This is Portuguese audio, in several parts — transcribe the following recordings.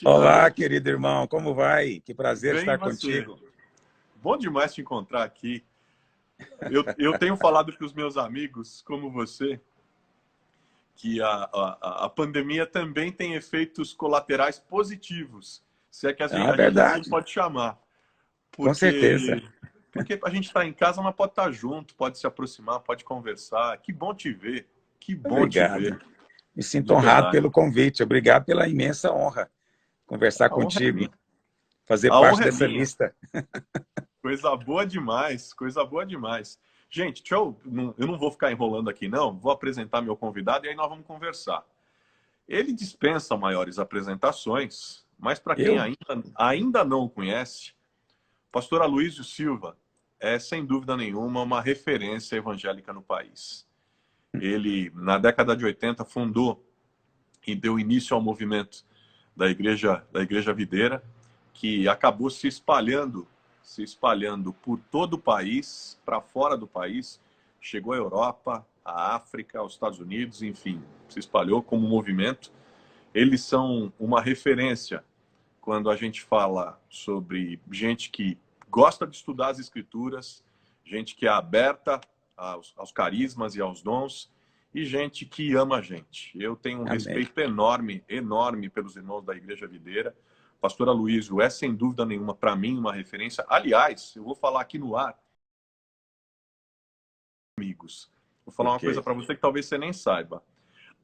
noite. Olá, querido irmão, como vai? Que prazer Bem estar você. contigo. Bom demais te encontrar aqui. Eu tenho falado para os meus amigos, como você, que a pandemia também tem efeitos colaterais positivos, se é que É uma a gente assim verdade, pode chamar. com certeza. Porque a gente está em casa, mas pode estar junto, pode se aproximar, pode conversar. Que bom te ver. Que bom te Obrigado. ver, Me sinto de honrado verdade. pelo convite. Obrigado pela imensa honra conversar A honra é contigo, minha. fazer A parte honra é dessa minha. lista. Coisa boa demais, coisa boa demais. Gente, eu não vou ficar enrolando aqui, não. Vou apresentar meu convidado e aí nós vamos conversar. Ele dispensa maiores apresentações, mas para quem Eu? ainda não o conhece, o pastor Aloysio Silva é, sem dúvida nenhuma, uma referência evangélica no país. Ele, na década de 80, fundou e deu início ao movimento da Igreja Videira, que acabou se espalhando por todo o país, para fora do país, chegou à Europa, à África, aos Estados Unidos, enfim, se espalhou como movimento. Eles são uma referência quando a gente fala sobre gente que gosta de estudar as escrituras, gente que é aberta aos carismas e aos dons, e gente que ama a gente. Eu tenho um Amém. respeito enorme, enorme pelos irmãos da Igreja Videira. Pastor Aloysio é, sem dúvida nenhuma, para mim, uma referência. Aliás, eu vou falar aqui no ar, amigos. Vou falar uma coisa Ok. para você que talvez você nem saiba.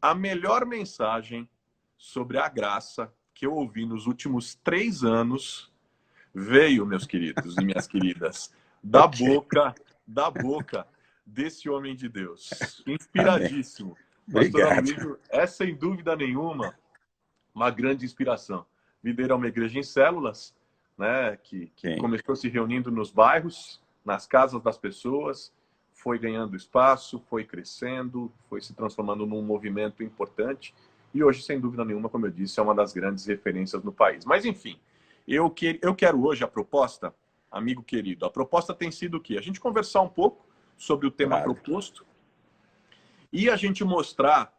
A melhor mensagem sobre a graça que eu ouvi nos últimos 3 anos veio, meus queridos e minhas queridas, Ok. da boca desse homem de Deus. Amém. Inspiradíssimo. Pastor Obrigado. Aloysio é, sem dúvida nenhuma, uma grande inspiração. Videira é uma igreja em células, né, que Sim. começou se reunindo nos bairros, nas casas das pessoas, foi ganhando espaço, foi crescendo, foi se transformando num movimento importante e hoje, sem dúvida nenhuma, como eu disse, é uma das grandes referências no país. Mas, enfim, eu quero hoje a proposta, amigo querido, a proposta tem sido o quê? A gente conversar um pouco sobre o tema Claro. proposto e a gente mostrar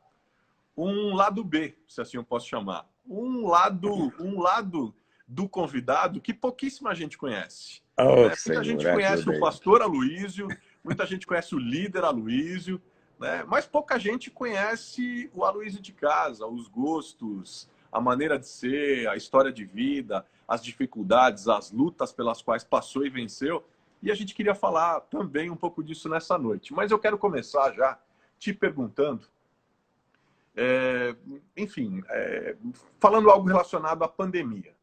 um lado B, se assim eu posso chamar. Um lado do convidado que pouquíssima gente conhece. Oh, Né? Muita Senhor, gente conhece o ajuda aí. pastor Aloysio, muita gente conhece o líder Aloysio, né? Mas pouca gente conhece o Aloysio de casa, os gostos, a maneira de ser, a história de vida, as dificuldades, as lutas pelas quais passou e venceu. E a gente queria falar também um pouco disso nessa noite. Mas eu quero começar já te perguntando, é, enfim, falando algo relacionado à pandemia.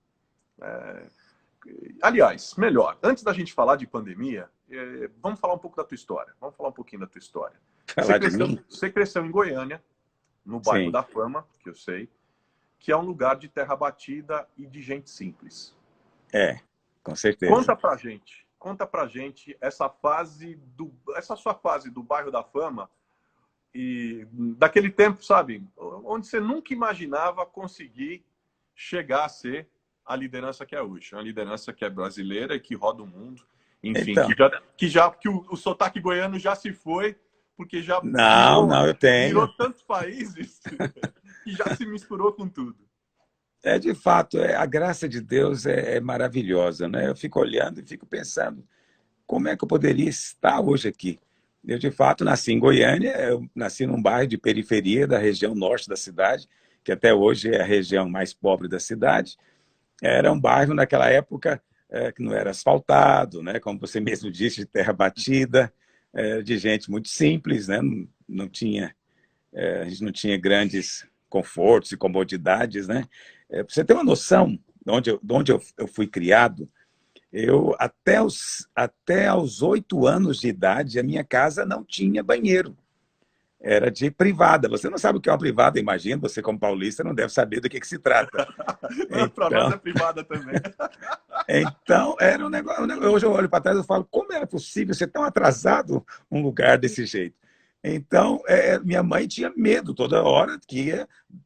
Aliás, melhor, antes da gente falar de pandemia, vamos falar um pouco da tua história. Vamos falar um pouquinho da tua história. Falar de mim? Você cresceu em Goiânia, no bairro Sim, da Fama, que eu sei, que é um lugar de terra batida e de gente simples. é, com certeza. Conta pra gente essa sua fase do bairro da Fama e daquele tempo, sabe, onde você nunca imaginava conseguir chegar a ser a liderança que é hoje, uma liderança que é brasileira e que roda o mundo, enfim, Então, que o sotaque goiano já se foi, porque já não, não, eu virou tenho. tantos países que já se misturou com tudo. É, de fato, a graça de Deus é maravilhosa, né? Eu fico olhando e fico pensando, como é que eu poderia estar hoje aqui? Eu, de fato, nasci em Goiânia, eu nasci num bairro de periferia da região norte da cidade, que até hoje é a região mais pobre da cidade. Era um bairro, naquela época, que não era asfaltado, né? Como você mesmo disse, de terra batida, de gente muito simples, né? Não tinha, a gente não tinha grandes confortos e comodidades, né? Para você ter uma noção de onde eu fui criado, eu, até aos 8 anos de idade, a minha casa não tinha banheiro. Era de privada. Você não sabe o que é uma privada, imagina. Você, como paulista, não deve saber do que se trata. Para nós Então, é privada também. era um negócio. Hoje eu olho para trás e falo, como era possível ser tão atrasado um lugar desse jeito? Então, minha mãe tinha medo toda hora que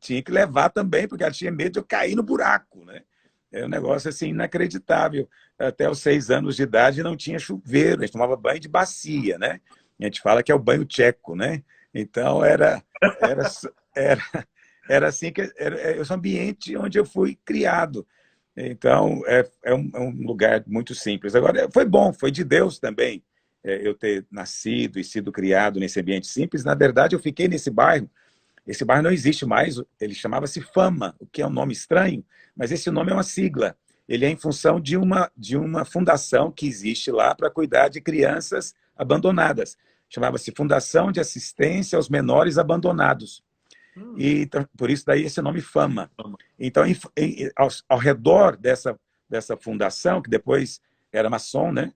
tinha que levar também, porque ela tinha medo de eu cair no buraco, né? É um negócio assim inacreditável. Até os 6 anos de idade não tinha chuveiro, a gente tomava banho de bacia, né? A gente fala que é o banho tcheco, né? Então era, era era assim que era esse ambiente onde eu fui criado. Então, é um lugar muito simples. Agora, foi bom, foi de Deus também eu ter nascido e sido criado nesse ambiente simples. Na verdade, eu fiquei nesse bairro. Esse bairro não existe mais, ele chamava-se Fama, o que é um nome estranho, mas esse nome é uma sigla. Ele é em função de uma fundação que existe lá para cuidar de crianças abandonadas. Chamava-se Fundação de Assistência aos Menores Abandonados. E então, por isso daí esse nome Fama. Então, ao redor dessa fundação, que depois era maçom, né,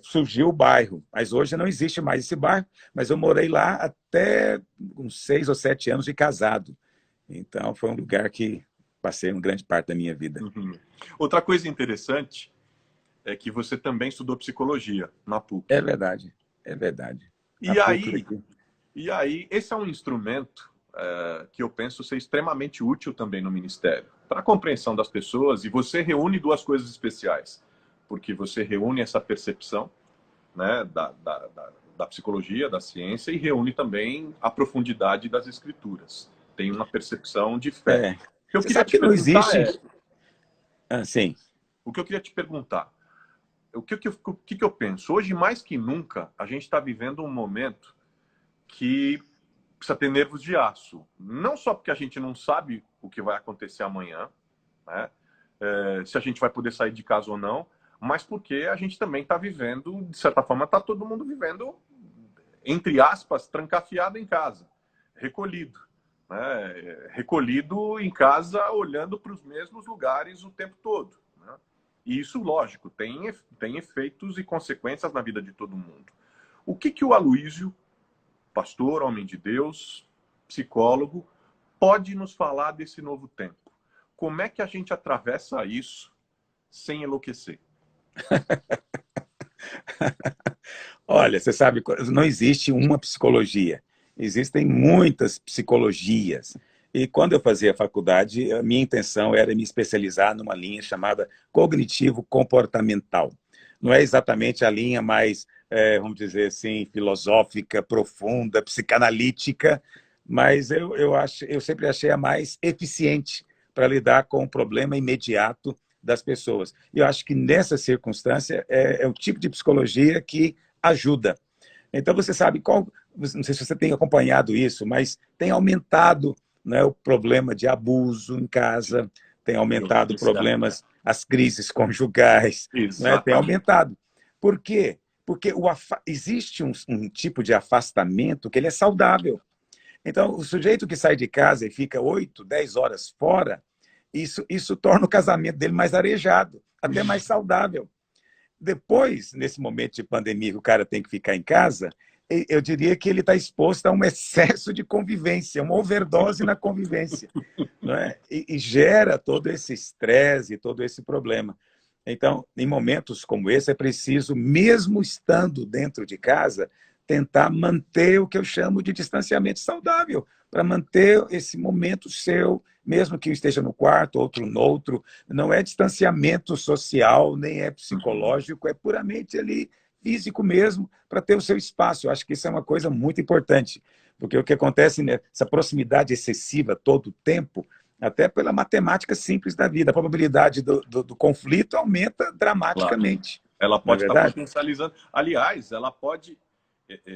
surgiu o bairro. Mas hoje não existe mais esse bairro, mas eu morei lá até uns 6 ou 7 anos de casado. Então, foi um lugar que passei uma grande parte da minha vida. Outra coisa interessante é que você também estudou psicologia na PUC. É verdade, é verdade. E aí, esse é um instrumento que eu penso ser extremamente útil também no Ministério, para a compreensão das pessoas, e você reúne duas coisas especiais, porque você reúne essa percepção, né, da psicologia, da ciência, e reúne também a profundidade das escrituras. Tem uma percepção de fé. Você sabe que não existe... sim. O que eu queria te perguntar, o que eu penso? Hoje, mais que nunca, a gente está vivendo um momento que precisa ter nervos de aço. Não só porque a gente não sabe o que vai acontecer amanhã, né? Se a gente vai poder sair de casa ou não, mas porque a gente também está vivendo, de certa forma, está todo mundo vivendo, entre aspas, trancafiado em casa, recolhido. Né? Recolhido em casa, olhando para os mesmos lugares o tempo todo. Né? E isso, lógico, tem efeitos e consequências na vida de todo mundo. O que o Aloísio, pastor, homem de Deus, psicólogo, pode nos falar desse novo tempo? Como é que a gente atravessa isso sem enlouquecer? Olha, você sabe, não existe uma psicologia. Existem muitas psicologias. E quando eu fazia a faculdade, a minha intenção era me especializar numa linha chamada cognitivo-comportamental. Não é exatamente a linha mais, vamos dizer assim, filosófica, profunda, psicanalítica, mas eu sempre achei a mais eficiente para lidar com o problema imediato das pessoas. E eu acho que nessa circunstância é o tipo de psicologia que ajuda. Então, você sabe não sei se você tem acompanhado isso, mas tem aumentado, né, o problema de abuso em casa, tem aumentado problemas, as crises conjugais, né, tem aumentado. Por quê? Porque existe um tipo de afastamento que ele é saudável. Então, o sujeito que sai de casa e fica 8, 10 horas fora, isso torna o casamento dele mais arejado, até mais saudável. Depois, nesse momento de pandemia, que o cara tem que ficar em casa, eu diria que ele está exposto a um excesso de convivência, uma overdose na convivência, não é? E gera todo esse estresse e todo esse problema. Então, em momentos como esse, é preciso, mesmo estando dentro de casa, tentar manter o que eu chamo de distanciamento saudável, para manter esse momento seu, mesmo que esteja no quarto, outro no outro. Não é distanciamento social, nem é psicológico, é puramente ali físico mesmo, para ter o seu espaço. Eu acho que isso é uma coisa muito importante, porque o que acontece nessa proximidade excessiva todo o tempo, até pela matemática simples da vida, a probabilidade do conflito aumenta dramaticamente. Claro. Ela pode estar potencializando. Aliás, ela pode...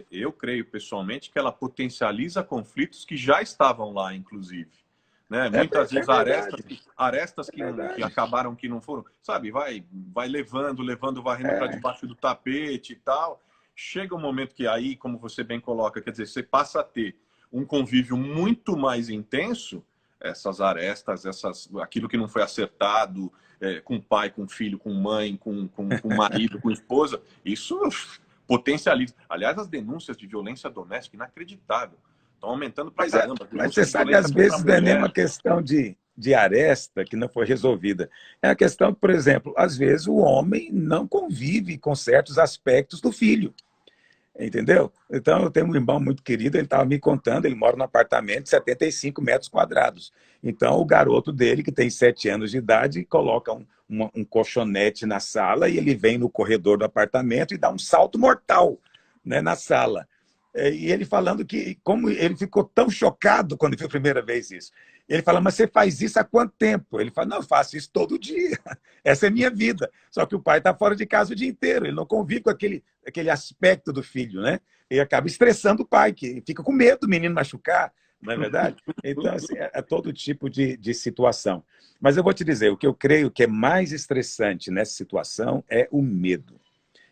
Eu creio, pessoalmente, que ela potencializa conflitos que já estavam lá, inclusive. Né? Muitas vezes arestas que acabaram que não foram, sabe, vai levando, varrendo para debaixo do tapete e tal. Chega um momento que aí, como você bem coloca, quer dizer, você passa a ter um convívio muito mais intenso, essas arestas, aquilo que não foi acertado, com pai, com filho, com mãe, com marido, com esposa, isso potencializa. Aliás, as denúncias de violência doméstica, inacreditável. Estão aumentando para caramba. Mas você sabe, às vezes, não é nem uma questão de aresta que não foi resolvida. É a questão, por exemplo, às vezes o homem não convive com certos aspectos do filho. Entendeu? Então, eu tenho um irmão muito querido, ele estava me contando, ele mora num apartamento de 75 metros quadrados. Então, o garoto dele, que tem 7 anos de idade, coloca um colchonete na sala e ele vem no corredor do apartamento e dá um salto mortal, né, na sala. E ele falando que, como ele ficou tão chocado quando viu a primeira vez isso. Ele fala, mas você faz isso há quanto tempo? Ele fala, não, eu faço isso todo dia. Essa é a minha vida. Só que o pai está fora de casa o dia inteiro. Ele não convive com aquele aspecto do filho, né? E acaba estressando o pai, que fica com medo do menino machucar, não é verdade? Então, assim, é todo tipo de situação. Mas eu vou te dizer, o que eu creio que é mais estressante nessa situação é o medo.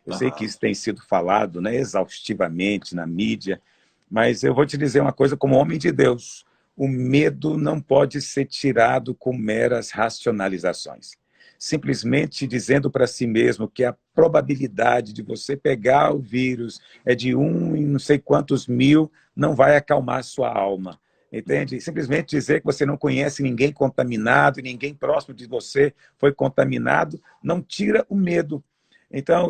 Eu sei que Aham. isso tem sido falado, né, exaustivamente na mídia, mas eu vou te dizer uma coisa como homem de Deus. O medo não pode ser tirado com meras racionalizações. Simplesmente dizendo para si mesmo que a probabilidade de você pegar o vírus é de 1 em não sei quantos mil, não vai acalmar sua alma. Entende? Simplesmente dizer que você não conhece ninguém contaminado, ninguém próximo de você foi contaminado, não tira o medo. Então,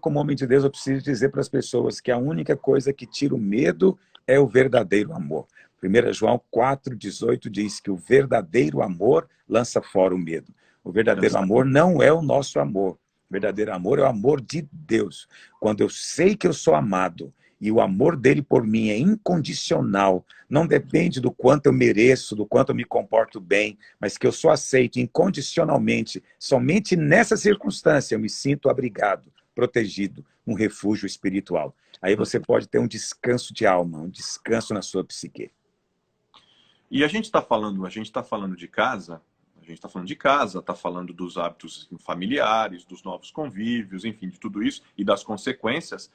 como homem de Deus, eu preciso dizer para as pessoas que a única coisa que tira o medo é o verdadeiro amor. 1 João 4,18 diz que o verdadeiro amor lança fora o medo. O verdadeiro amor não é o nosso amor. O verdadeiro amor é o amor de Deus. Quando eu sei que eu sou amado e o amor dele por mim é incondicional, não depende do quanto eu mereço, do quanto eu me comporto bem, mas que eu sou aceito incondicionalmente, somente nessa circunstância eu me sinto abrigado, protegido, um refúgio espiritual. Aí você pode ter um descanso de alma, um descanso na sua psique. E a gente tá falando de casa, a gente está falando de casa, está falando dos hábitos familiares, dos novos convívios, enfim, de tudo isso e das consequências,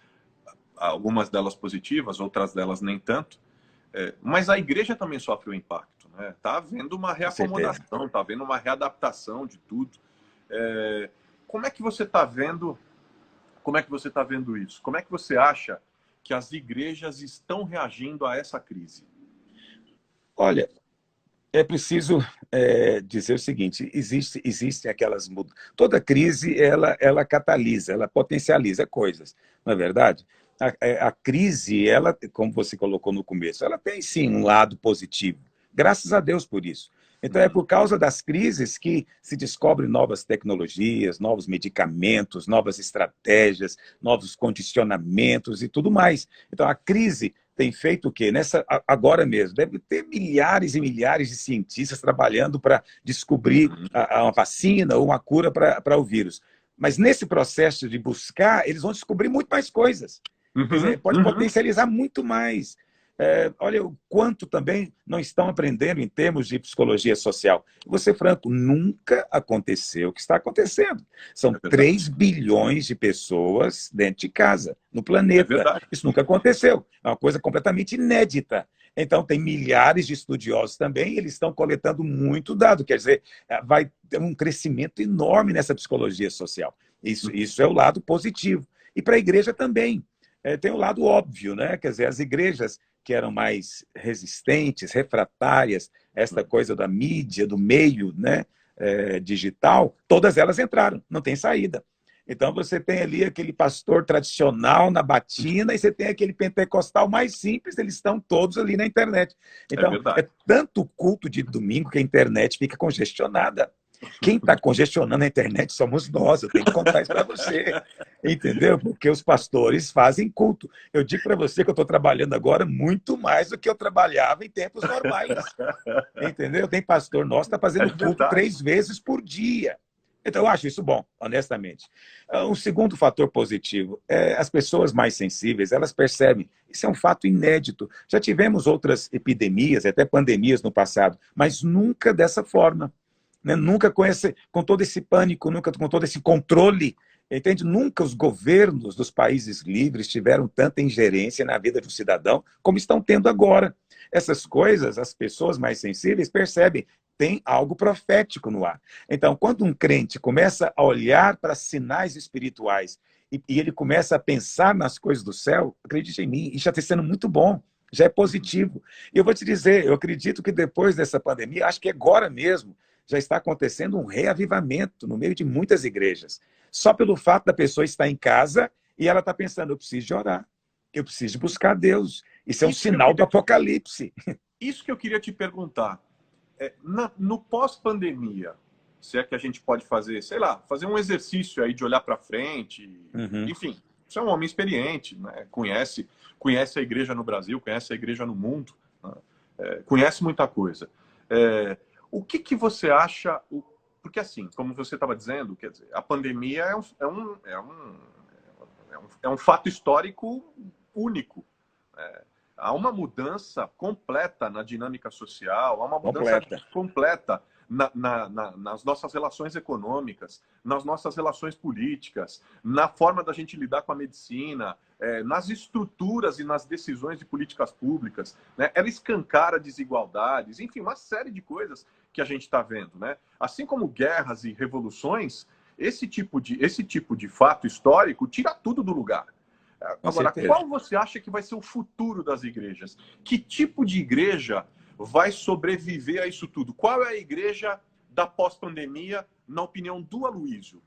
algumas delas positivas, outras delas nem tanto. Mas a igreja também sofre o impacto, né? Está havendo uma Com certeza. reacomodação, está havendo uma readaptação de tudo. Como é que você está vendo? Como é que você está vendo isso? Como é que você acha que as igrejas estão reagindo a essa crise? Olha, é preciso dizer o seguinte: existe aquelas toda crise ela catalisa, ela potencializa coisas, não é verdade? A crise, ela, como você colocou no começo, ela tem sim um lado positivo. Graças a Deus por isso. Então é por causa das crises que se descobrem novas tecnologias, novos medicamentos, novas estratégias, novos condicionamentos e tudo mais. Então a crise tem feito o quê? Agora mesmo, deve ter milhares e milhares de cientistas trabalhando para descobrir uma vacina ou uma cura para o vírus. Mas nesse processo de buscar, eles vão descobrir muito mais coisas. Quer dizer, pode potencializar muito mais. Olha o quanto também não estão aprendendo em termos de psicologia social. Vou ser franco, nunca aconteceu o que está acontecendo. São 3 bilhões de pessoas dentro de casa, no planeta. Isso nunca aconteceu. É uma coisa completamente inédita. Então, tem milhares de estudiosos também, eles estão coletando muito dado. Quer dizer, vai ter um crescimento enorme nessa psicologia social. Isso é o lado positivo. E para a igreja também. Tem o lado óbvio, né? Quer dizer, as igrejas que eram mais resistentes, refratárias, esta coisa da mídia, do meio, né, digital, todas elas entraram, não tem saída. Então você tem ali aquele pastor tradicional na batina e você tem aquele pentecostal mais simples, eles estão todos ali na internet. Então, é tanto culto de domingo que a internet fica congestionada. Quem está congestionando a internet somos nós, eu tenho que contar isso para você, entendeu? Porque os pastores fazem culto. Eu digo para você que eu estou trabalhando agora muito mais do que eu trabalhava em tempos normais, entendeu? Tem pastor nosso que está fazendo culto 3 vezes por dia. Então, eu acho isso bom, honestamente. Um segundo fator positivo é as pessoas mais sensíveis, elas percebem, isso é um fato inédito. Já tivemos outras epidemias, até pandemias no passado, mas nunca dessa forma. Né? Nunca com todo esse pânico, nunca com todo esse controle, entende? Nunca os governos dos países livres tiveram tanta ingerência na vida do cidadão como estão tendo agora. Essas coisas, as pessoas mais sensíveis percebem, tem algo profético no ar. Então, quando um crente começa a olhar para sinais espirituais e ele começa a pensar nas coisas do céu, acredite em mim, isso já está sendo muito bom, já é positivo. E eu vou te dizer, eu acredito que depois dessa pandemia, acho que agora mesmo, já está acontecendo um reavivamento no meio de muitas igrejas. Só pelo fato da pessoa estar em casa e ela está pensando, eu preciso de orar, eu preciso de buscar Deus. Isso é um sinal do Apocalipse. Isso que eu queria te perguntar. No pós-pandemia, se é que a gente pode fazer, sei lá, fazer um exercício aí de olhar para frente, enfim, você é um homem experiente, né? Conhece a igreja no Brasil, conhece a igreja no mundo, né? Conhece muita coisa. O que você acha... Porque, assim, como você estava dizendo, quer dizer, a pandemia é um fato histórico único. Há uma mudança completa na dinâmica social, há uma mudança completa nas nossas relações econômicas, nas nossas relações políticas, na forma da gente lidar com a medicina, nas estruturas e nas decisões de políticas públicas, né? Ela escancara desigualdades, enfim, uma série de coisas que a gente está vendo, né? Assim como guerras e revoluções, esse tipo de fato histórico tira tudo do lugar. Agora, qual você acha que vai ser o futuro das igrejas? Que tipo de igreja vai sobreviver a isso tudo? Qual é a igreja da pós-pandemia, na opinião do Aloysio?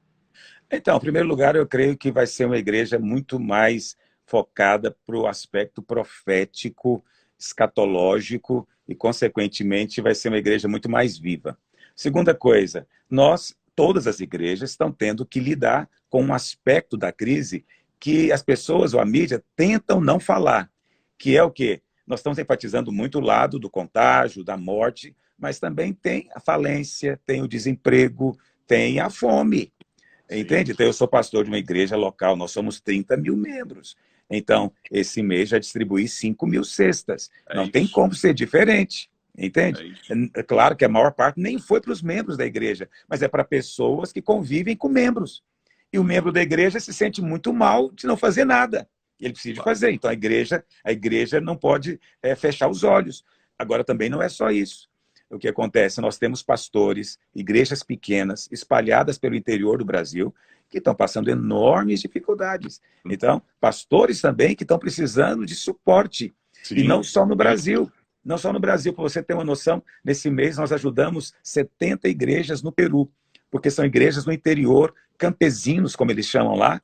Então, em primeiro lugar, eu creio que vai ser uma igreja muito mais focada para o aspecto profético, escatológico e, consequentemente, vai ser uma igreja muito mais viva. Segunda coisa, todas as igrejas, estão tendo que lidar com um aspecto da crise que as pessoas ou a mídia tentam não falar, que é o quê? Nós estamos enfatizando muito o lado do contágio, da morte, mas também tem a falência, tem o desemprego, tem a fome. Sim. Entende? Então, eu sou pastor de uma igreja local, nós somos 30 mil membros. Então, esse mês já distribuí 5 mil cestas. Não tem como ser diferente. Entende? É claro que a maior parte nem foi para os membros da igreja, mas é para pessoas que convivem com membros. E o membro da igreja se sente muito mal de não fazer nada. Ele precisa fazer. Então, a igreja não pode fechar os olhos. Agora, também não é só isso. O que acontece? Nós temos pastores, igrejas pequenas, espalhadas pelo interior do Brasil, que estão passando enormes dificuldades. Então, pastores também que estão precisando de suporte. Sim. E não só no Brasil. Não só no Brasil, para você ter uma noção, nesse mês nós ajudamos 70 igrejas no Peru, porque são igrejas no interior, campesinos, como eles chamam lá,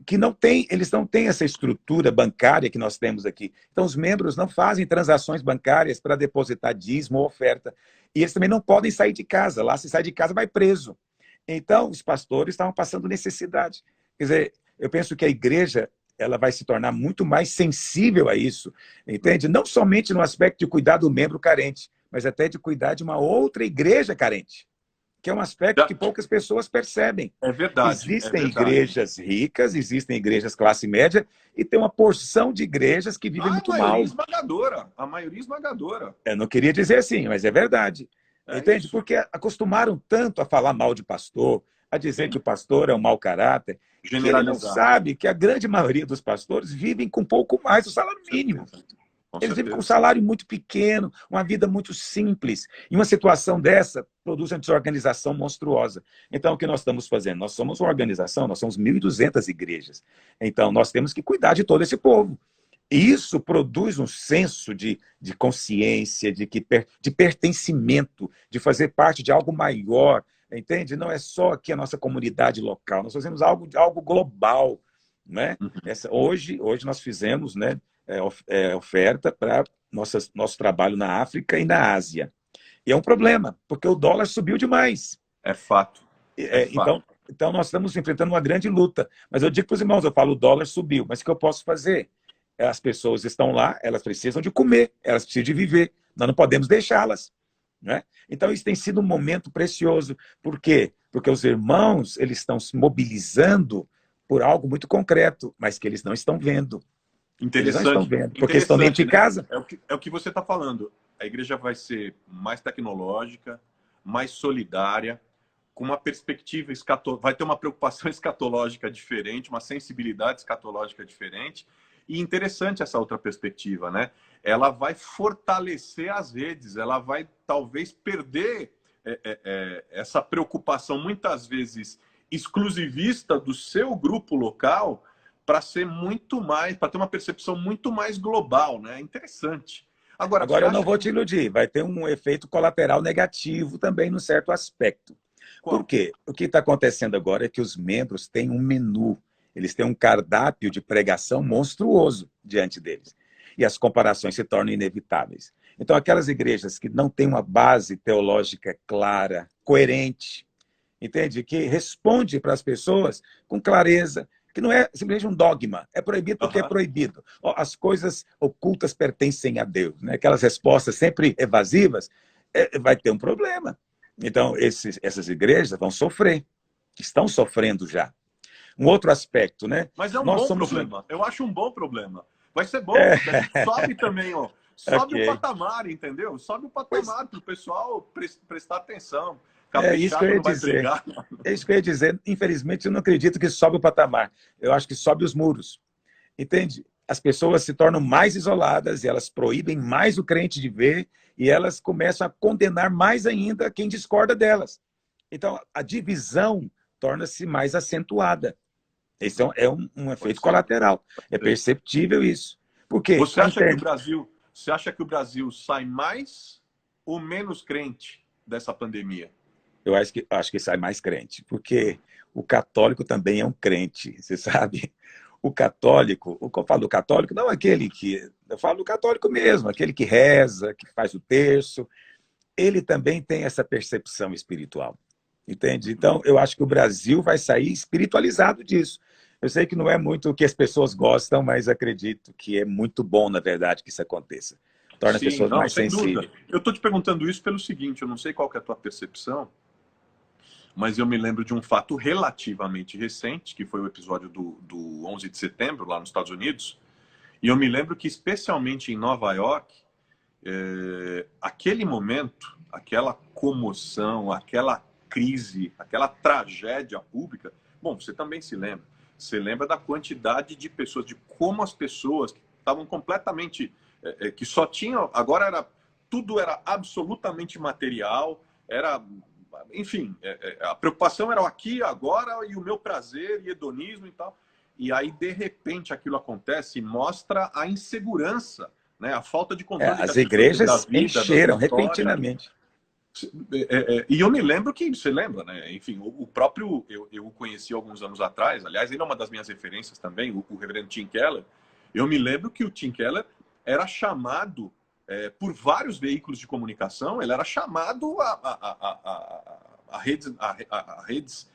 que não tem, eles não têm essa estrutura bancária que nós temos aqui. Então, os membros não fazem transações bancárias para depositar dízimo ou oferta. E eles também não podem sair de casa. Lá, se sai de casa, vai preso. Então, os pastores estavam passando necessidade. Quer dizer, eu penso que a igreja ela vai se tornar muito mais sensível a isso, entende? Não somente no aspecto de cuidar do membro carente, mas até de cuidar de uma outra igreja carente, que é um aspecto que poucas pessoas percebem. É verdade. Existem igrejas ricas, existem igrejas classe média, e tem uma porção de igrejas que vivem muito mal. A maioria esmagadora. Eu não queria dizer assim, mas é verdade. Entende? Isso. Porque acostumaram tanto a falar mal de pastor, a dizer que o pastor é um mau caráter, que ele não sabe que a grande maioria dos pastores vivem com pouco mais do salário mínimo. Eles vivem com um salário muito pequeno, uma vida muito simples. E uma situação dessa produz uma desorganização monstruosa. Então, o que nós estamos fazendo? Nós somos uma organização, nós somos 1.200 igrejas. Então, nós temos que cuidar de todo esse povo. E isso produz um senso de consciência, de pertencimento, de fazer parte de algo maior. Entende? Não é só aqui a nossa comunidade local, nós fazemos algo global. Né? Hoje nós fizemos, né, oferta para nosso trabalho na África e na Ásia. E é um problema, porque o dólar subiu demais. É fato. Então, nós estamos enfrentando uma grande luta. Mas eu digo para os irmãos, eu falo, o dólar subiu, mas o que eu posso fazer? As pessoas estão lá, elas precisam de comer, elas precisam de viver. Nós não podemos deixá-las. Né? Então, isso tem sido um momento precioso. Por quê? Porque os irmãos eles estão se mobilizando por algo muito concreto, mas que eles não estão vendo. Interessante. Eles não estão vendo, porque estão dentro de casa. É o que você está falando. A igreja vai ser mais tecnológica, mais solidária, com uma perspectiva vai ter uma preocupação escatológica diferente, uma sensibilidade escatológica diferente. E interessante essa outra perspectiva, né? Ela vai fortalecer as redes, ela vai talvez perder essa preocupação muitas vezes exclusivista do seu grupo local para ser muito mais, para ter uma percepção muito mais global, né? Interessante. Agora eu não vou te iludir, vai ter um efeito colateral negativo também num certo aspecto. Qual? Por quê? O que está acontecendo agora é que os membros têm um menu, eles têm um cardápio de pregação monstruoso diante deles. E as comparações se tornam inevitáveis. Então, aquelas igrejas que não têm uma base teológica clara, coerente, entende? Que responde para as pessoas com clareza, que não é simplesmente um dogma, é proibido porque é Aham. proibido. Ó, as coisas ocultas pertencem a Deus, né? Aquelas respostas sempre evasivas, vai ter um problema. Então, essas igrejas vão sofrer, estão sofrendo já. Um outro aspecto, né? Mas é um Nós bom somos um... problema. Eu acho um bom problema. Vai ser bom, É, porque a gente sobe também, ó. Sobe o ok. patamar, entendeu? Sobe o Pois patamar para o pessoal prestar atenção. é isso que eu Caprichado ia não vai dizer. pregar. É isso que eu ia dizer. Infelizmente, eu não acredito que sobe o patamar. Eu acho que sobe os muros. Entende? As pessoas se tornam mais isoladas, e elas proíbem mais o crente de ver, e elas começam a condenar mais ainda quem discorda delas. Então, a divisão torna-se mais acentuada. Esse é um Pode efeito ser. colateral. É perceptível isso. Por quê? Você acha que o Brasil sai mais ou menos crente dessa pandemia? Eu acho que sai mais crente, porque o católico também é um crente, você sabe? O católico, o que eu falo do católico, não aquele que. Eu falo do católico mesmo, aquele que reza, que faz o terço. Ele também tem essa percepção espiritual, entende? Então, eu acho que o Brasil vai sair espiritualizado disso. Eu sei que não é muito o que as pessoas gostam, mas acredito que é muito bom, na verdade, que isso aconteça. Torna as Sim, pessoas não, mais sem dúvida. sensíveis. Eu estou te perguntando isso pelo seguinte: eu não sei qual que é a tua percepção, mas eu me lembro de um fato relativamente recente, que foi o episódio do 11 de setembro, lá nos Estados Unidos. E eu me lembro que, especialmente em Nova York, aquele momento, aquela comoção, aquela crise, aquela tragédia pública. Bom, você também se lembra. Você lembra da quantidade de pessoas, de como as pessoas que estavam completamente. Que só tinham. Agora tudo era absolutamente material, era. Enfim, a preocupação era o aqui, agora e o meu prazer e hedonismo e tal. E aí, de repente, aquilo acontece e mostra a insegurança, né? A falta de controle que As as pessoas têm da igrejas vida, da sua encheram história. repentinamente. E eu me lembro que, você lembra, né? Enfim, o próprio, eu o conheci alguns anos atrás, aliás, ele é uma das minhas referências também, o reverendo Tim Keller. Eu me lembro que o Tim Keller era chamado por vários veículos de comunicação, ele era chamado a redes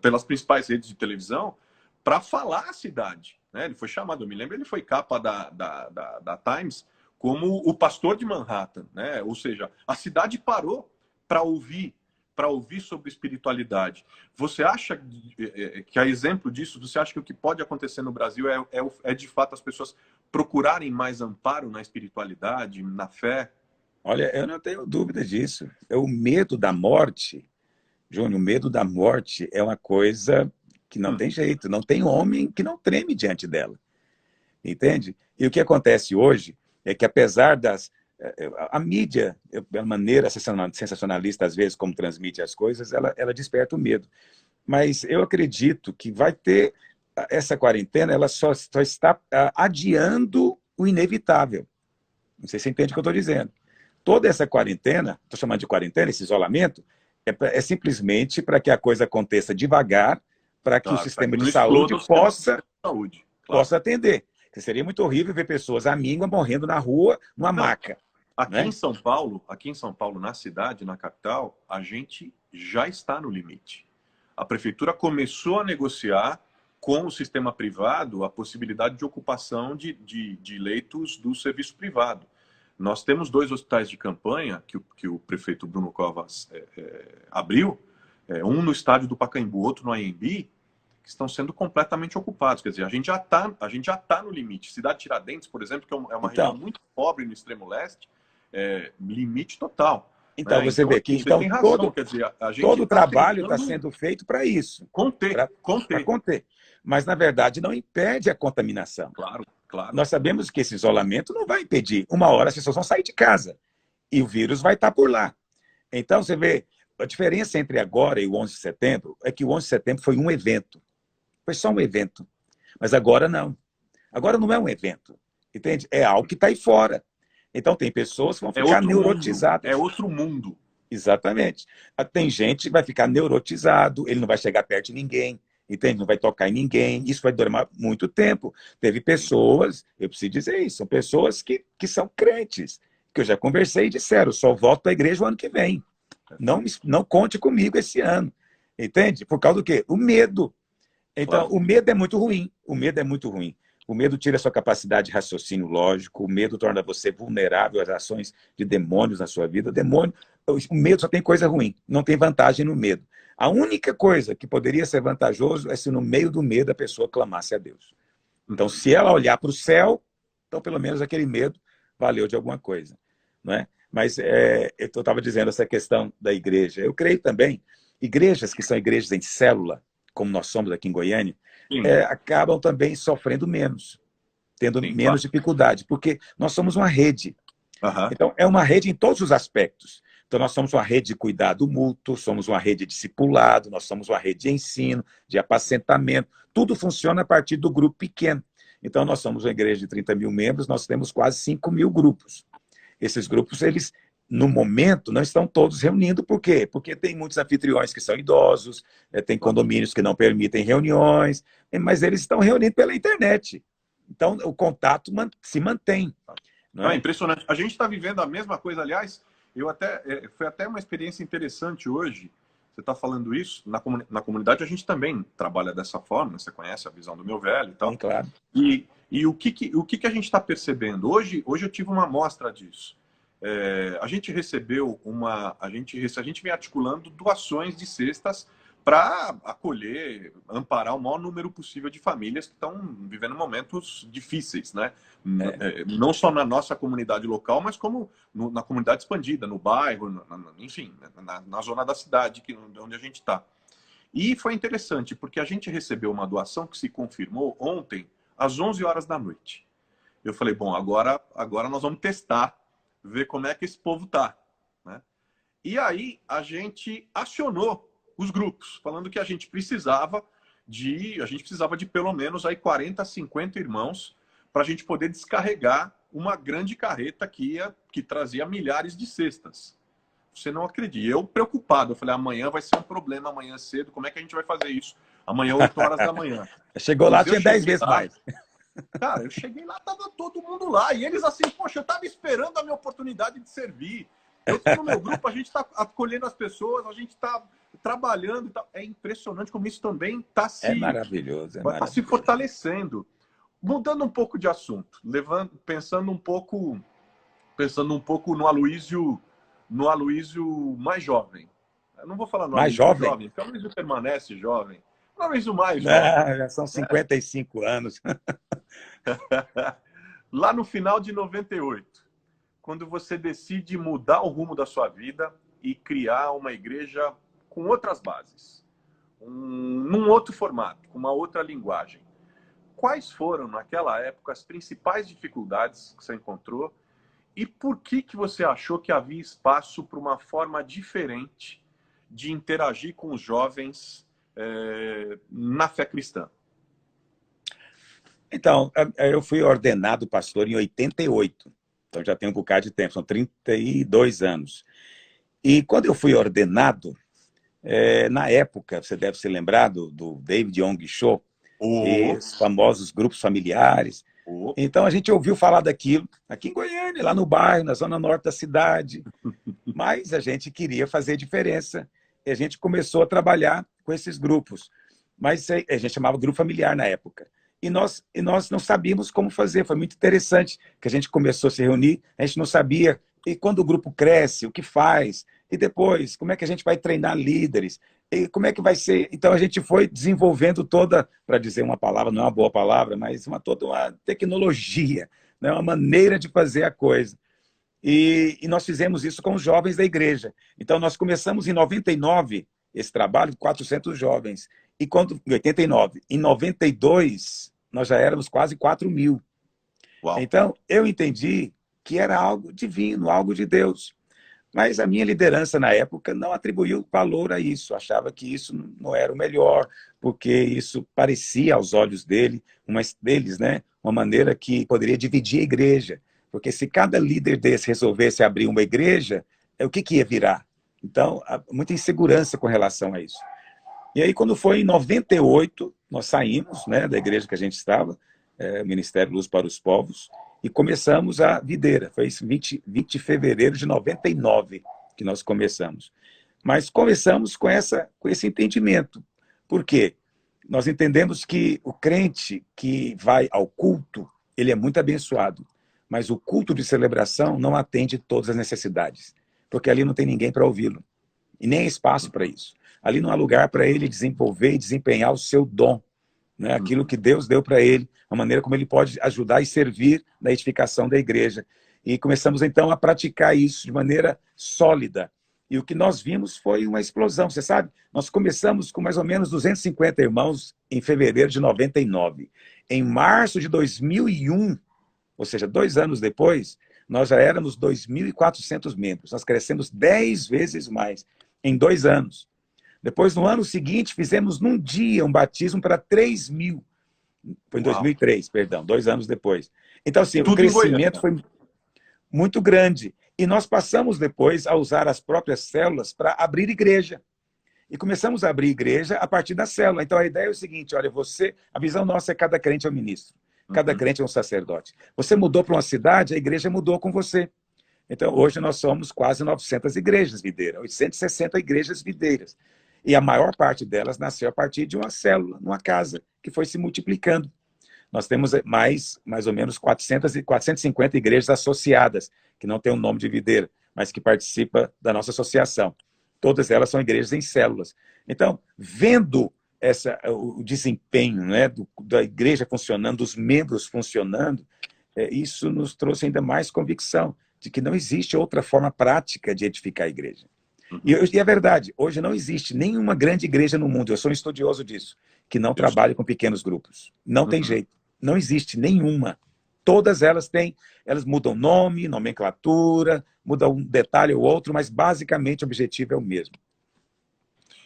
pelas principais redes de televisão para falar a cidade. Né? Ele foi chamado, eu me lembro, ele foi capa da Times como o pastor de Manhattan, né? Ou seja, a cidade parou para ouvir sobre espiritualidade. Você acha que, a exemplo disso, você acha que o que pode acontecer no Brasil é de fato as pessoas procurarem mais amparo na espiritualidade, na fé? Olha, eu não tenho dúvida disso. É o medo da morte, Júnior, o medo da morte é uma coisa que não tem jeito, não tem homem que não treme diante dela, entende? E o que acontece hoje é que, apesar das... A mídia, de maneira sensacionalista, às vezes, como transmite as coisas, ela desperta o medo. Mas eu acredito que vai ter... Essa quarentena, ela só está adiando o inevitável. Não sei se você entende o que eu estou dizendo. Toda essa quarentena, estou chamando de quarentena, esse isolamento, é simplesmente para que a coisa aconteça devagar, para que o Claro, para sistema que de não saúde exploda o sistema de saúde. Claro. possa atender. Porque seria muito horrível ver pessoas à míngua morrendo na rua, numa Não, maca. Né? aqui em São Paulo, na cidade, na capital, a gente já está no limite. A prefeitura começou a negociar com o sistema privado a possibilidade de ocupação de leitos do serviço privado. Nós temos 2 hospitais de campanha que o prefeito Bruno Covas abriu, um no estádio do Pacaembu, outro no AMB, que estão sendo completamente ocupados. Quer dizer, a gente já tá no limite. Cidade Tiradentes, por exemplo, que é uma região Então, muito pobre no extremo leste, limite total. então Né? você Então, vê que assim, você tem razão. todo, Quer dizer, a gente todo o está trabalho está tentando sendo feito para isso, conter, para conter. conter. Mas, na verdade, não impede a contaminação. Claro, claro. Nós sabemos que esse isolamento não vai impedir. Uma hora as pessoas vão sair de casa e o vírus vai estar por lá. Então, você vê, a diferença entre agora e o 11 de setembro é que o 11 de setembro foi um evento. Foi só um evento. Mas agora não. Agora não é um evento. Entende? É algo que está aí fora. Então, tem pessoas que vão ficar neurotizadas. É outro mundo. Exatamente. Tem gente que vai ficar neurotizado, ele não vai chegar perto de ninguém, entende? Não vai tocar em ninguém. Isso vai durar muito tempo. Teve pessoas, eu preciso dizer isso, são pessoas que são crentes, que eu já conversei e disseram, só volto para a igreja o ano que vem. Não conte comigo esse ano. Entende? Por causa do quê? O medo. Então, Claro. o medo é muito ruim. O medo é muito ruim. O medo tira a sua capacidade de raciocínio lógico, o medo torna você vulnerável às ações de demônios na sua vida. O medo só tem coisa ruim, não tem vantagem no medo. A única coisa que poderia ser vantajoso é se no meio do medo a pessoa clamasse a Deus. Então, se ela olhar para o céu, então pelo menos aquele medo valeu de alguma coisa. Não é? Mas eu estava dizendo essa questão da igreja. Eu creio também, igrejas que são igrejas em célula, como nós somos aqui em Goiânia, Sim, acabam também sofrendo menos, tendo sim, menos claro. dificuldade, porque nós somos uma rede. Aham. Então, é uma rede em todos os aspectos. Então, nós somos uma rede de cuidado mútuo, somos uma rede de discipulado, nós somos uma rede de ensino, de apacentamento. Tudo funciona a partir do grupo pequeno. Então, nós somos uma igreja de 30 mil membros, nós temos quase 5 mil grupos. Esses grupos, eles, no momento, não estão todos reunindo. Por quê? Porque tem muitos anfitriões que são idosos, tem Claro. condomínios que não permitem reuniões, mas eles estão reunindo pela internet. Então, o contato se mantém. Não Não, é é? impressionante. A gente está vivendo a mesma coisa. Aliás, foi até uma experiência interessante hoje. Você está falando isso. Na comunidade a gente também trabalha dessa forma. Você conhece a visão do meu velho e Sim, tal. claro. E o que a gente está percebendo? Hoje eu tive uma amostra disso. A gente recebeu a gente vem articulando doações de cestas para acolher, amparar o maior número possível de famílias que estão vivendo momentos difíceis, né? Não só na nossa comunidade local, mas como na comunidade expandida, no bairro, enfim, na zona da cidade onde a gente está. E foi interessante, porque a gente recebeu uma doação que se confirmou ontem, às 11 horas da noite. Eu falei, bom, agora nós vamos testar, ver como é que esse povo tá, né? E aí a gente acionou os grupos, falando que a gente precisava de pelo menos aí 40, 50 irmãos para a gente poder descarregar uma grande carreta que trazia milhares de cestas. Você não acredita. Eu preocupado, eu falei, amanhã vai ser um problema, amanhã cedo, como é que a gente vai fazer isso? Amanhã, 8 horas da manhã. Chegou lá, Quando eu tinha 10 cheguei vezes lá, mais. cara, eu cheguei lá, tava todo mundo lá. E eles assim, poxa, eu tava esperando a minha oportunidade de servir. Eu tô no meu grupo, a gente tá acolhendo as pessoas, a gente tá trabalhando e tal. É impressionante como isso também É maravilhoso, é tá se maravilhoso. fortalecendo. Mudando um pouco de assunto, pensando um pouco no Aloísio mais jovem. Eu não vou falar no Mais Aloísio jovem? jovem, porque o Aloísio permanece jovem. O Aloísio mais jovem. Ah, já são 55 anos. Lá no final de 98, quando você decide mudar o rumo da sua vida e criar uma igreja com outras bases, num outro formato, com uma outra linguagem. Quais foram, naquela época, as principais dificuldades que você encontrou e por que você achou que havia espaço para uma forma diferente de interagir com os jovens na fé cristã? Então, eu fui ordenado pastor em 88. Então, já tem um bocado de tempo, são 32 anos. E quando eu fui ordenado, na época, você deve se lembrar do David Yong Cho, e Oh, os famosos grupos familiares. oh, Então, a gente ouviu falar daquilo aqui em Goiânia, lá no bairro, na zona norte da cidade. Mas a gente queria fazer diferença. E a gente começou a trabalhar com esses grupos. Mas a gente chamava grupo familiar na época. E nós não sabíamos como fazer. Foi muito interessante que a gente começou a se reunir, a gente não sabia. E quando o grupo cresce, o que faz? E depois, como é que a gente vai treinar líderes? E como é que vai ser? Então, a gente foi desenvolvendo toda, para dizer uma palavra, não é uma boa palavra, mas toda uma tecnologia, né? Uma maneira de fazer a coisa. E nós fizemos isso com os jovens da igreja. Então, nós começamos em 99 esse trabalho, 400 jovens. Em 89, em 92, nós já éramos quase 4 mil. uau. Então, eu entendi que era algo divino, algo de Deus. Mas a minha liderança na época não atribuiu valor a isso, achava que isso não era o melhor, porque isso parecia aos olhos deles, né, uma maneira que poderia dividir a igreja. Porque se cada líder desse resolvesse abrir uma igreja, o que ia virar? Então, há muita insegurança com relação a isso. E aí, quando foi em 98, nós saímos, né, da igreja que a gente estava, o Ministério Luz para os Povos, e começamos a videira. Foi isso, 20 de fevereiro de 99 que nós começamos. Mas começamos com esse entendimento. Por quê? Nós entendemos que o crente que vai ao culto, ele é muito abençoado, mas o culto de celebração não atende todas as necessidades, porque ali não tem ninguém para ouvi-lo, e nem espaço para isso. Ali não há lugar para ele desenvolver e desempenhar o seu dom, né? Aquilo que Deus deu para ele, a maneira como ele pode ajudar e servir na edificação da igreja. E começamos, então, a praticar isso de maneira sólida. E o que nós vimos foi uma explosão, você sabe? Nós começamos com mais ou menos 250 irmãos em fevereiro de 99. Em março de 2001, ou seja, 2 anos depois, nós já éramos 2.400 membros. Nós crescemos 10 vezes mais em 2 anos. Depois, no ano seguinte, fizemos num dia um batismo para 3.000. Foi em Uau. 2003, perdão, 2 anos depois. Então, assim, o Tudo em crescimento Goiânia. foi muito grande. E nós passamos depois a usar as próprias células para abrir igreja. E começamos a abrir igreja a partir da célula. Então, a ideia é o seguinte, olha, a visão nossa é cada crente é um ministro. Cada crente é um sacerdote. Você mudou para uma cidade, a igreja mudou com você. Então, hoje nós somos quase 900 igrejas videiras, 860 igrejas videiras. E a maior parte delas nasceu a partir de uma célula, numa casa, que foi se multiplicando. Nós temos mais ou menos 450 igrejas associadas, que não tem o nome de videira, mas que participa da nossa associação. Todas elas são igrejas em células. Então, vendo o desempenho, né, da igreja funcionando, dos membros funcionando, isso nos trouxe ainda mais convicção de que não existe outra forma prática de edificar a igreja. E é verdade, hoje não existe nenhuma grande igreja no mundo, eu sou um estudioso disso, que não trabalhe com pequenos grupos. Não tem jeito, não existe nenhuma. Todas elas mudam nome, nomenclatura, mudam um detalhe ou outro, mas basicamente o objetivo é o mesmo.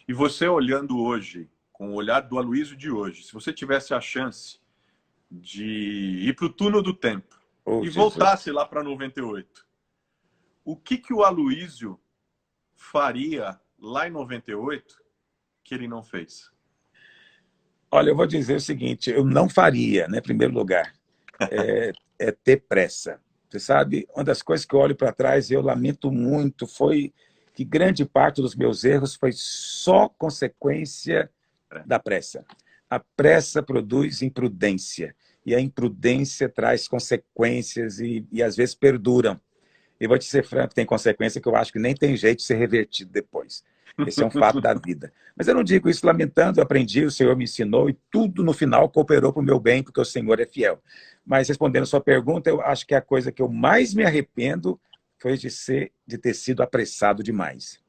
E você olhando hoje, com o olhar do Aloysio de hoje, se você tivesse a chance de ir para o túnel do tempo e voltasse lá para 98, o que o Aloysio faria lá em 98 que ele não fez? Olha, eu vou dizer o seguinte, eu não faria, né, em primeiro lugar, é ter pressa. Você sabe, uma das coisas que eu olho para trás e eu lamento muito foi que grande parte dos meus erros foi só consequência da pressa. A pressa produz imprudência, e a imprudência traz consequências e às vezes perduram. E vou te ser franco, tem consequência que eu acho que nem tem jeito de ser revertido depois. Esse é um fato da vida. Mas eu não digo isso lamentando, eu aprendi, o Senhor me ensinou e tudo no final cooperou para o meu bem, porque o Senhor é fiel. Mas respondendo a sua pergunta, eu acho que a coisa que eu mais me arrependo foi de ter sido apressado demais.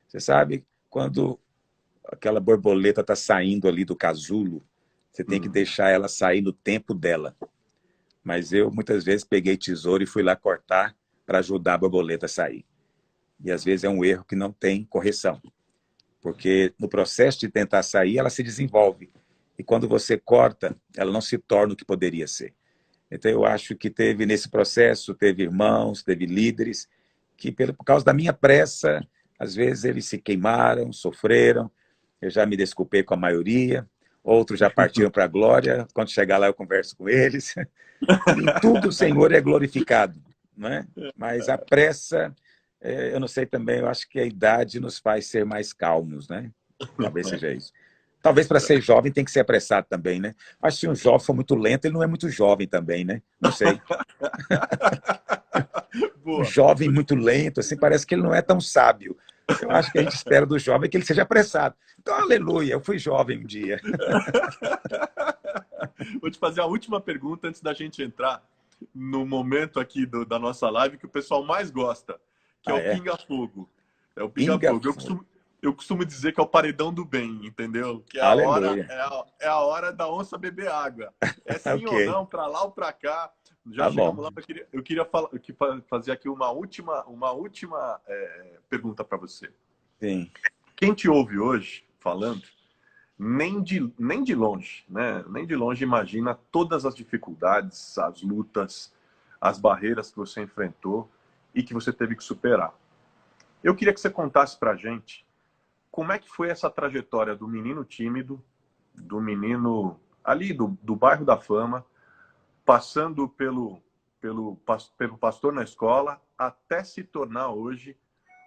Você sabe, quando aquela borboleta está saindo ali do casulo, você tem que deixar ela sair no tempo dela. Mas eu, muitas vezes, peguei tesouro e fui lá cortar para ajudar a borboleta a sair. E, às vezes, é um erro que não tem correção. Porque, no processo de tentar sair, ela se desenvolve. E, quando você corta, ela não se torna o que poderia ser. Então, eu acho que teve, nesse processo, teve irmãos, teve líderes, que, por causa da minha pressa, às vezes, eles se queimaram, sofreram. Eu já me desculpei com a maioria. Outros já partiram para a glória. Quando chegar lá, eu converso com eles. Em tudo o Senhor é glorificado. Não é? Mas a pressa, eu não sei também, eu acho que a idade nos faz ser mais calmos, né? Talvez seja isso. Talvez para ser jovem tem que ser apressado também, né? Mas se um jovem for muito lento, ele não é muito jovem também, né? Não sei. Um jovem muito lento, assim, parece que ele não é tão sábio. Eu acho que a gente espera do jovem que ele seja apressado. Então, aleluia, eu fui jovem um dia. Vou te fazer a última pergunta antes da gente entrar no momento aqui da nossa live que o pessoal mais gosta, que é o pinga-fogo. É o pinga-fogo. Eu costumo dizer que é o paredão do bem, entendeu? Que é a hora da onça beber água. É sim ou não, para lá ou para cá. Já chegamos lá. Eu queria fazer aqui uma última pergunta para você. Sim. Quem te ouve hoje falando, nem de longe, né? Nem de longe imagina todas as dificuldades, as lutas, as barreiras que você enfrentou e que você teve que superar. Eu queria que você contasse para a gente como é que foi essa trajetória do menino tímido, do menino ali do bairro da Fama, passando pelo pastor na escola, até se tornar hoje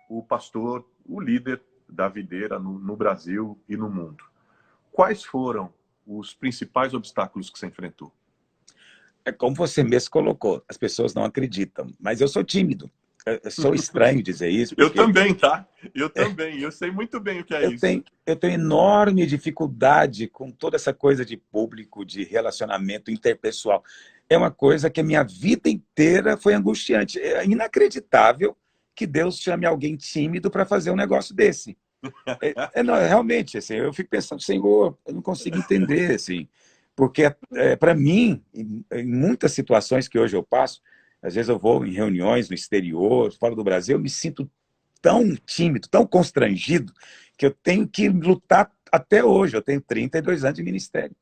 o pastor, o líder da videira no Brasil e no mundo. Quais foram os principais obstáculos que você enfrentou? É como você mesmo colocou, as pessoas não acreditam, mas eu sou tímido. Eu sou estranho dizer isso, Eu porque também, tá? Eu também. Eu sei muito bem o que é isso. eu tenho enorme dificuldade com toda essa coisa de público, de relacionamento interpessoal. É uma coisa que a minha vida inteira foi angustiante. É inacreditável que Deus chame alguém tímido para fazer um negócio desse. Não, realmente, assim, eu fico pensando, Senhor, eu não consigo entender, assim, porque para mim, em muitas situações que hoje eu passo, às vezes eu vou em reuniões no exterior, fora do Brasil, eu me sinto tão tímido, tão constrangido, que eu tenho que lutar até hoje. Eu tenho 32 anos de ministério.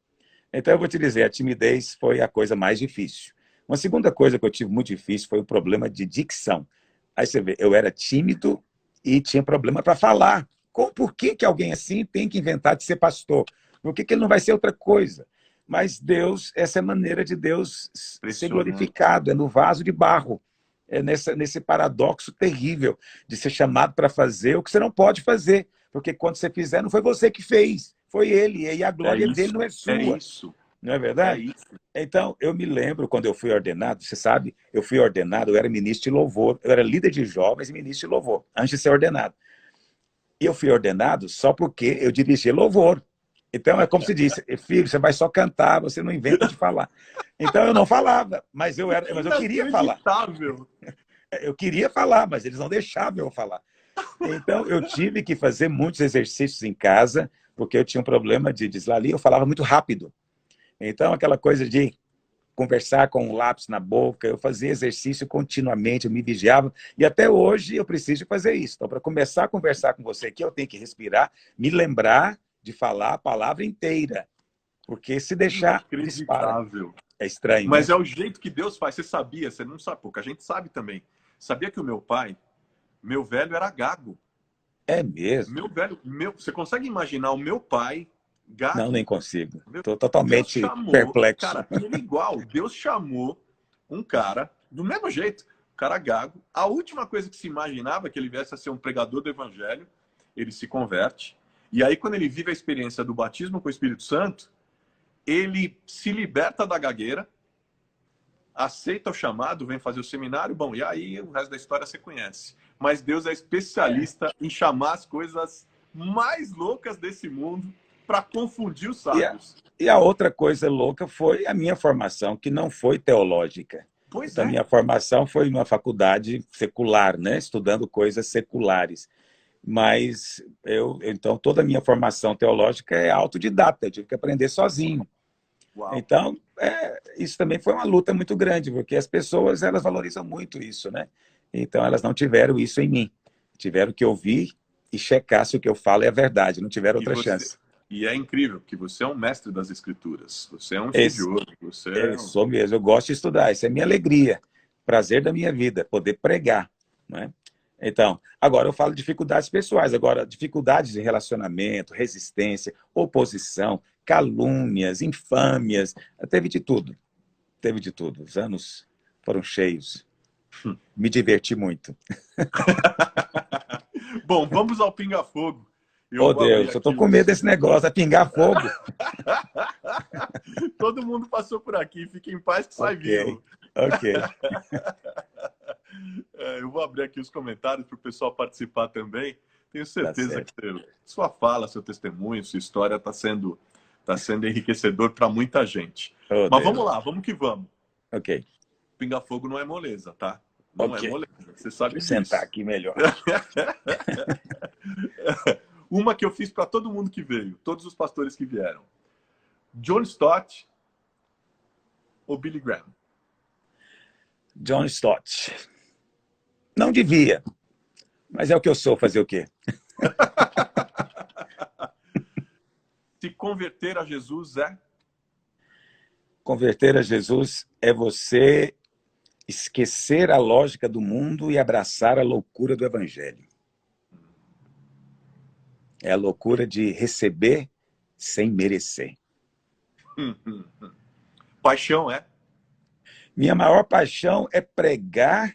Então, eu vou te dizer, a timidez foi a coisa mais difícil. Uma segunda coisa que eu tive muito difícil foi o problema de dicção. Aí você vê, eu era tímido e tinha problema para falar. Por que, que alguém assim tem que inventar de ser pastor? Por que, que ele não vai ser outra coisa? Mas Deus, essa é a maneira de Deus ser glorificado, é no vaso de barro. É nesse paradoxo terrível de ser chamado para fazer o que você não pode fazer. Porque quando você fizer, não foi você que fez, foi ele. E a glória dele não é sua. É isso. Não é verdade? É isso. Então, eu me lembro quando eu fui ordenado, você sabe, eu fui ordenado, eu era ministro de louvor, eu era líder de jovens e ministro de louvor, antes de ser ordenado. E eu fui ordenado só porque eu dirigia louvor. Então, é como se disse, filho, você vai só cantar, você não inventa de falar. Então, eu não falava, mas eu queria falar. Eu queria falar, mas eles não deixavam eu falar. Então, eu tive que fazer muitos exercícios em casa, porque eu tinha um problema de dislalia, eu falava muito rápido. Então, aquela coisa de conversar com um lápis na boca, eu fazia exercício continuamente, eu me vigiava, e até hoje eu preciso fazer isso. Então, para começar a conversar com você aqui, eu tenho que respirar, me lembrar de falar a palavra inteira, porque se deixar, dispara. É estranho, mas né? É o jeito que Deus faz. Você sabia, você não sabe, porque a gente sabe também. Sabia que o meu velho era gago. É mesmo? Você consegue imaginar o meu pai gago? Não, nem consigo. Estou totalmente perplexo. Cara, ele igual. Deus chamou um cara, do mesmo jeito, um cara gago. A última coisa que se imaginava que ele viesse a ser um pregador do evangelho, ele se converte. E aí, quando ele vive a experiência do batismo com o Espírito Santo, ele se liberta da gagueira, aceita o chamado, vem fazer o seminário, bom, e aí o resto da história você conhece. Mas Deus é especialista em chamar as coisas mais loucas desse mundo para confundir os sábios. E a outra coisa louca foi a minha formação, que não foi teológica. Então, a minha formação foi numa faculdade secular, né? Estudando coisas seculares. Mas então, toda a minha formação teológica é autodidata, eu tive que aprender sozinho. Uau. Então, isso também foi uma luta muito grande, porque as pessoas elas valorizam muito isso, né? Então, elas não tiveram isso em mim. Tiveram que ouvir e checar se o que eu falo é a verdade, não tiveram outra chance. E é incrível, porque você é um mestre das escrituras, você é um estudioso. Eu sou mesmo, eu gosto de estudar, isso é minha alegria, prazer da minha vida, poder pregar, não é? Então, agora eu falo de dificuldades pessoais, agora dificuldades de relacionamento, resistência, oposição, calúnias, infâmias, teve de tudo, os anos foram cheios, me diverti muito. Bom, vamos ao pinga-fogo. Oh, Deus, eu tô com medo desse negócio, é pingar fogo. Todo mundo passou por aqui, fique em paz que sai vivo. Ok. Eu vou abrir aqui os comentários para o pessoal participar também. Tenho certeza que sua fala, seu testemunho, sua história está sendo enriquecedor para muita gente. Oh, mas vamos lá, vamos que vamos. Ok. Pingar fogo não é moleza, tá? Não é moleza, você sabe disso. Vou sentar aqui melhor. Uma que eu fiz para todo mundo que veio, todos os pastores que vieram. John Stott ou Billy Graham? John Stott. Não devia, mas é o que eu sou, fazer o quê? Se converter a Jesus é? Converter a Jesus é você esquecer a lógica do mundo e abraçar a loucura do evangelho. É a loucura de receber sem merecer. Paixão, é? Minha maior paixão é pregar,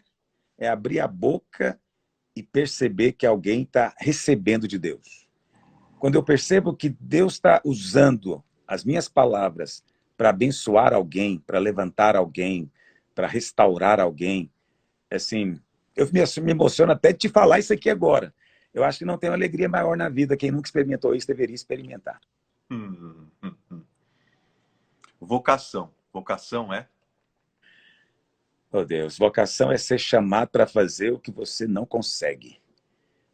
é abrir a boca e perceber que alguém está recebendo de Deus. Quando eu percebo que Deus está usando as minhas palavras para abençoar alguém, para levantar alguém, para restaurar alguém, assim, eu me emociono até de te falar isso aqui agora. Eu acho que não tem uma alegria maior na vida. Quem nunca experimentou isso deveria experimentar. Hum. Vocação. Vocação é? Oh, Deus, vocação é ser chamado para fazer o que você não consegue.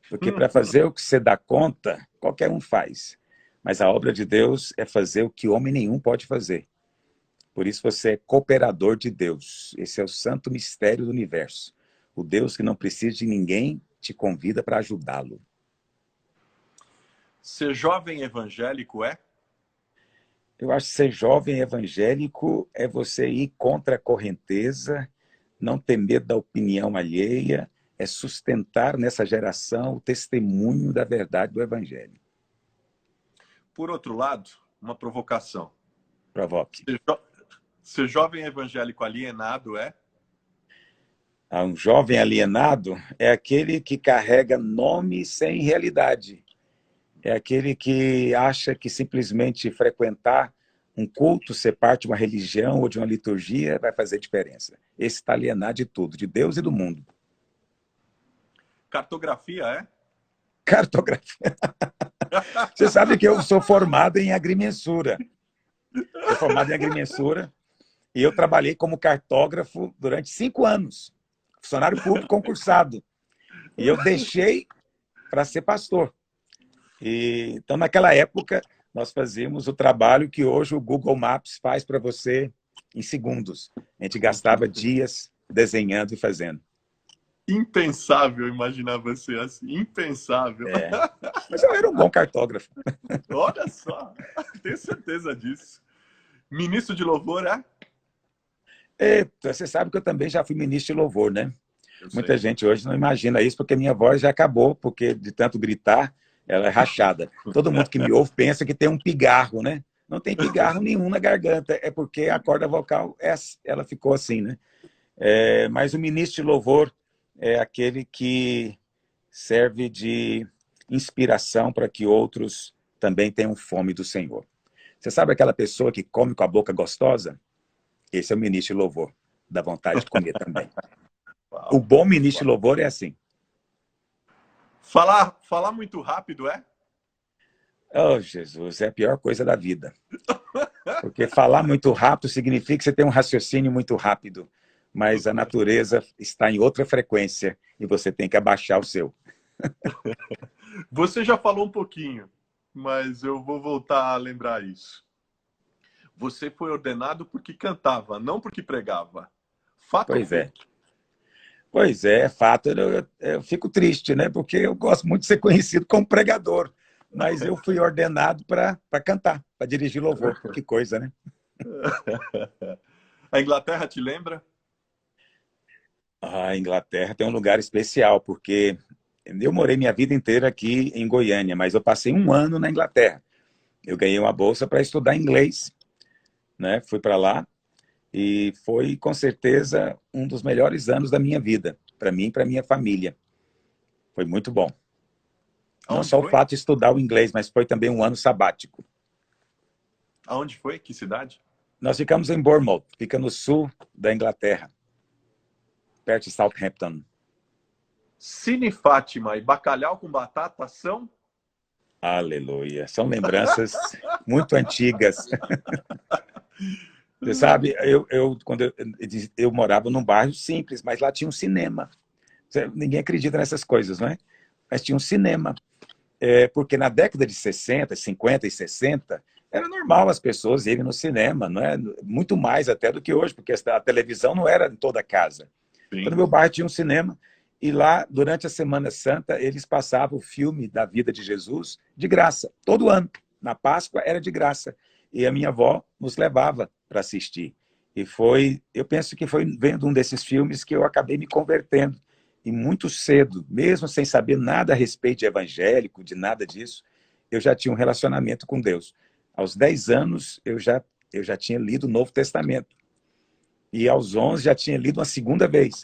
Porque para fazer o que você dá conta, qualquer um faz. Mas a obra de Deus é fazer o que homem nenhum pode fazer. Por isso você é cooperador de Deus. Esse é o santo mistério do universo. O Deus que não precisa de ninguém te convida para ajudá-lo. Ser jovem evangélico é? Eu acho que ser jovem evangélico é você ir contra a correnteza, não ter medo da opinião alheia, é sustentar nessa geração o testemunho da verdade do evangelho. Por outro lado, uma provocação. Provoque. Ser jovem evangélico alienado é? Um jovem alienado é aquele que carrega nome sem realidade. É aquele que acha que simplesmente frequentar um culto, ser parte de uma religião ou de uma liturgia vai fazer diferença. Esse está alienado de tudo, de Deus e do mundo. Cartografia é? Cartografia. Você sabe que eu sou formado em agrimensura. Sou formado em agrimensura e eu trabalhei como cartógrafo durante 5 anos. Funcionário público concursado. E eu deixei para ser pastor. Então, naquela época, nós fazíamos o trabalho que hoje o Google Maps faz para você em segundos. A gente gastava dias desenhando e fazendo. Impensável imaginar você assim. Impensável. É. Mas eu era um bom cartógrafo. Olha só. Tenho certeza disso. Ministro de louvor é? Você sabe que eu também já fui ministro de louvor, né? Muita Sei. gente hoje não imagina isso, porque minha voz já acabou, porque de tanto gritar, ela é rachada. Todo mundo que me ouve pensa que tem um pigarro, né? Não tem pigarro nenhum na garganta, é porque a corda vocal, ela ficou assim, né? Mas o ministro de louvor é aquele que serve de inspiração para que outros também tenham fome do Senhor. Você sabe aquela pessoa que come com a boca gostosa? Esse é o ministro de louvor, dá vontade de comer também. O bom ministro de louvor é assim. Falar muito rápido é? Oh, Jesus, é a pior coisa da vida. Porque falar muito rápido significa que você tem um raciocínio muito rápido, mas a natureza está em outra frequência e você tem que abaixar o seu. Você já falou um pouquinho, mas eu vou voltar a lembrar isso. Você foi ordenado porque cantava, não porque pregava. Fato ou feito? Pois é, fato. Eu fico triste, né? Porque eu gosto muito de ser conhecido como pregador. Mas eu fui ordenado para cantar, para dirigir louvor. Que coisa, né? A Inglaterra te lembra? A Inglaterra tem um lugar especial, porque eu morei minha vida inteira aqui em Goiânia, mas eu passei 1 ano na Inglaterra. Eu ganhei uma bolsa para estudar inglês, né? Fui para lá e foi, com certeza, um dos melhores anos da minha vida, para mim e para minha família. Foi muito bom. Não só o fato de estudar o inglês, mas foi também um ano sabático. Aonde foi? Que cidade? Nós ficamos em Bournemouth, fica no sul da Inglaterra, perto de Southampton. Cine Fátima e bacalhau com batata são? Aleluia. São lembranças muito antigas. Você sabe, quando eu morava num bairro simples, mas lá tinha um cinema. Ninguém acredita nessas coisas, não é? Mas tinha um cinema. Porque na década de 60, 50 e 60, era normal as pessoas irem no cinema, não é? Muito mais até do que hoje, porque a televisão não era em toda casa. Sim. Quando meu bairro tinha um cinema, e lá, durante a Semana Santa, eles passavam o filme da vida de Jesus de graça, todo ano. Na Páscoa era de graça. E a minha avó nos levava para assistir. E eu penso que foi vendo um desses filmes que eu acabei me convertendo. E muito cedo, mesmo sem saber nada a respeito de evangélico, de nada disso, eu já tinha um relacionamento com Deus. Aos 10 anos, eu já tinha lido o Novo Testamento. E aos 11, já tinha lido uma segunda vez.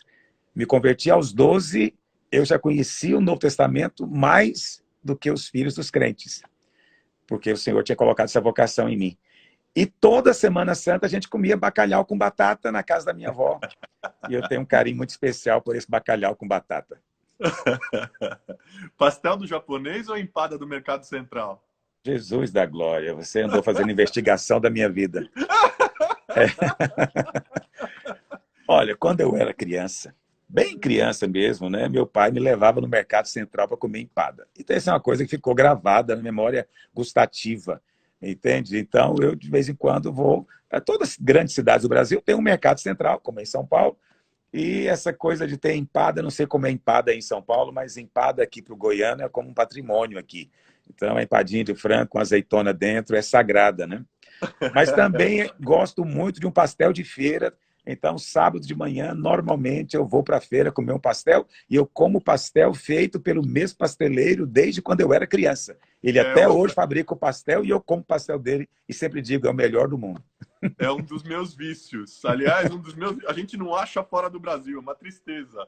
Me converti aos 12, eu já conhecia o Novo Testamento mais do que os filhos dos crentes. Porque o Senhor tinha colocado essa vocação em mim. E toda Semana Santa a gente comia bacalhau com batata na casa da minha avó. E eu tenho um carinho muito especial por esse bacalhau com batata. Pastel do japonês ou empada do Mercado Central? Jesus da glória, você andou fazendo investigação da minha vida. É. Olha, quando eu era criança, bem criança mesmo, né? Meu pai me levava no Mercado Central para comer empada. Então, essa é uma coisa que ficou gravada na memória gustativa, entende? Então, eu, de vez em quando, vou... A todas as grandes cidades do Brasil tem um Mercado Central, como é em São Paulo, e essa coisa de ter empada, não sei como é empada em São Paulo, mas empada aqui para o goiano é como um patrimônio aqui. Então, a empadinha de frango com azeitona dentro é sagrada, né? Mas também gosto muito de um pastel de feira. Então, sábado de manhã, normalmente eu vou para a feira comer um pastel e eu como pastel feito pelo mesmo pasteleiro desde quando eu era criança. Ele até hoje fabrica o pastel e eu como o pastel dele e sempre digo, é o melhor do mundo. É um dos meus vícios. Aliás, um dos meus... A gente não acha fora do Brasil, é uma tristeza.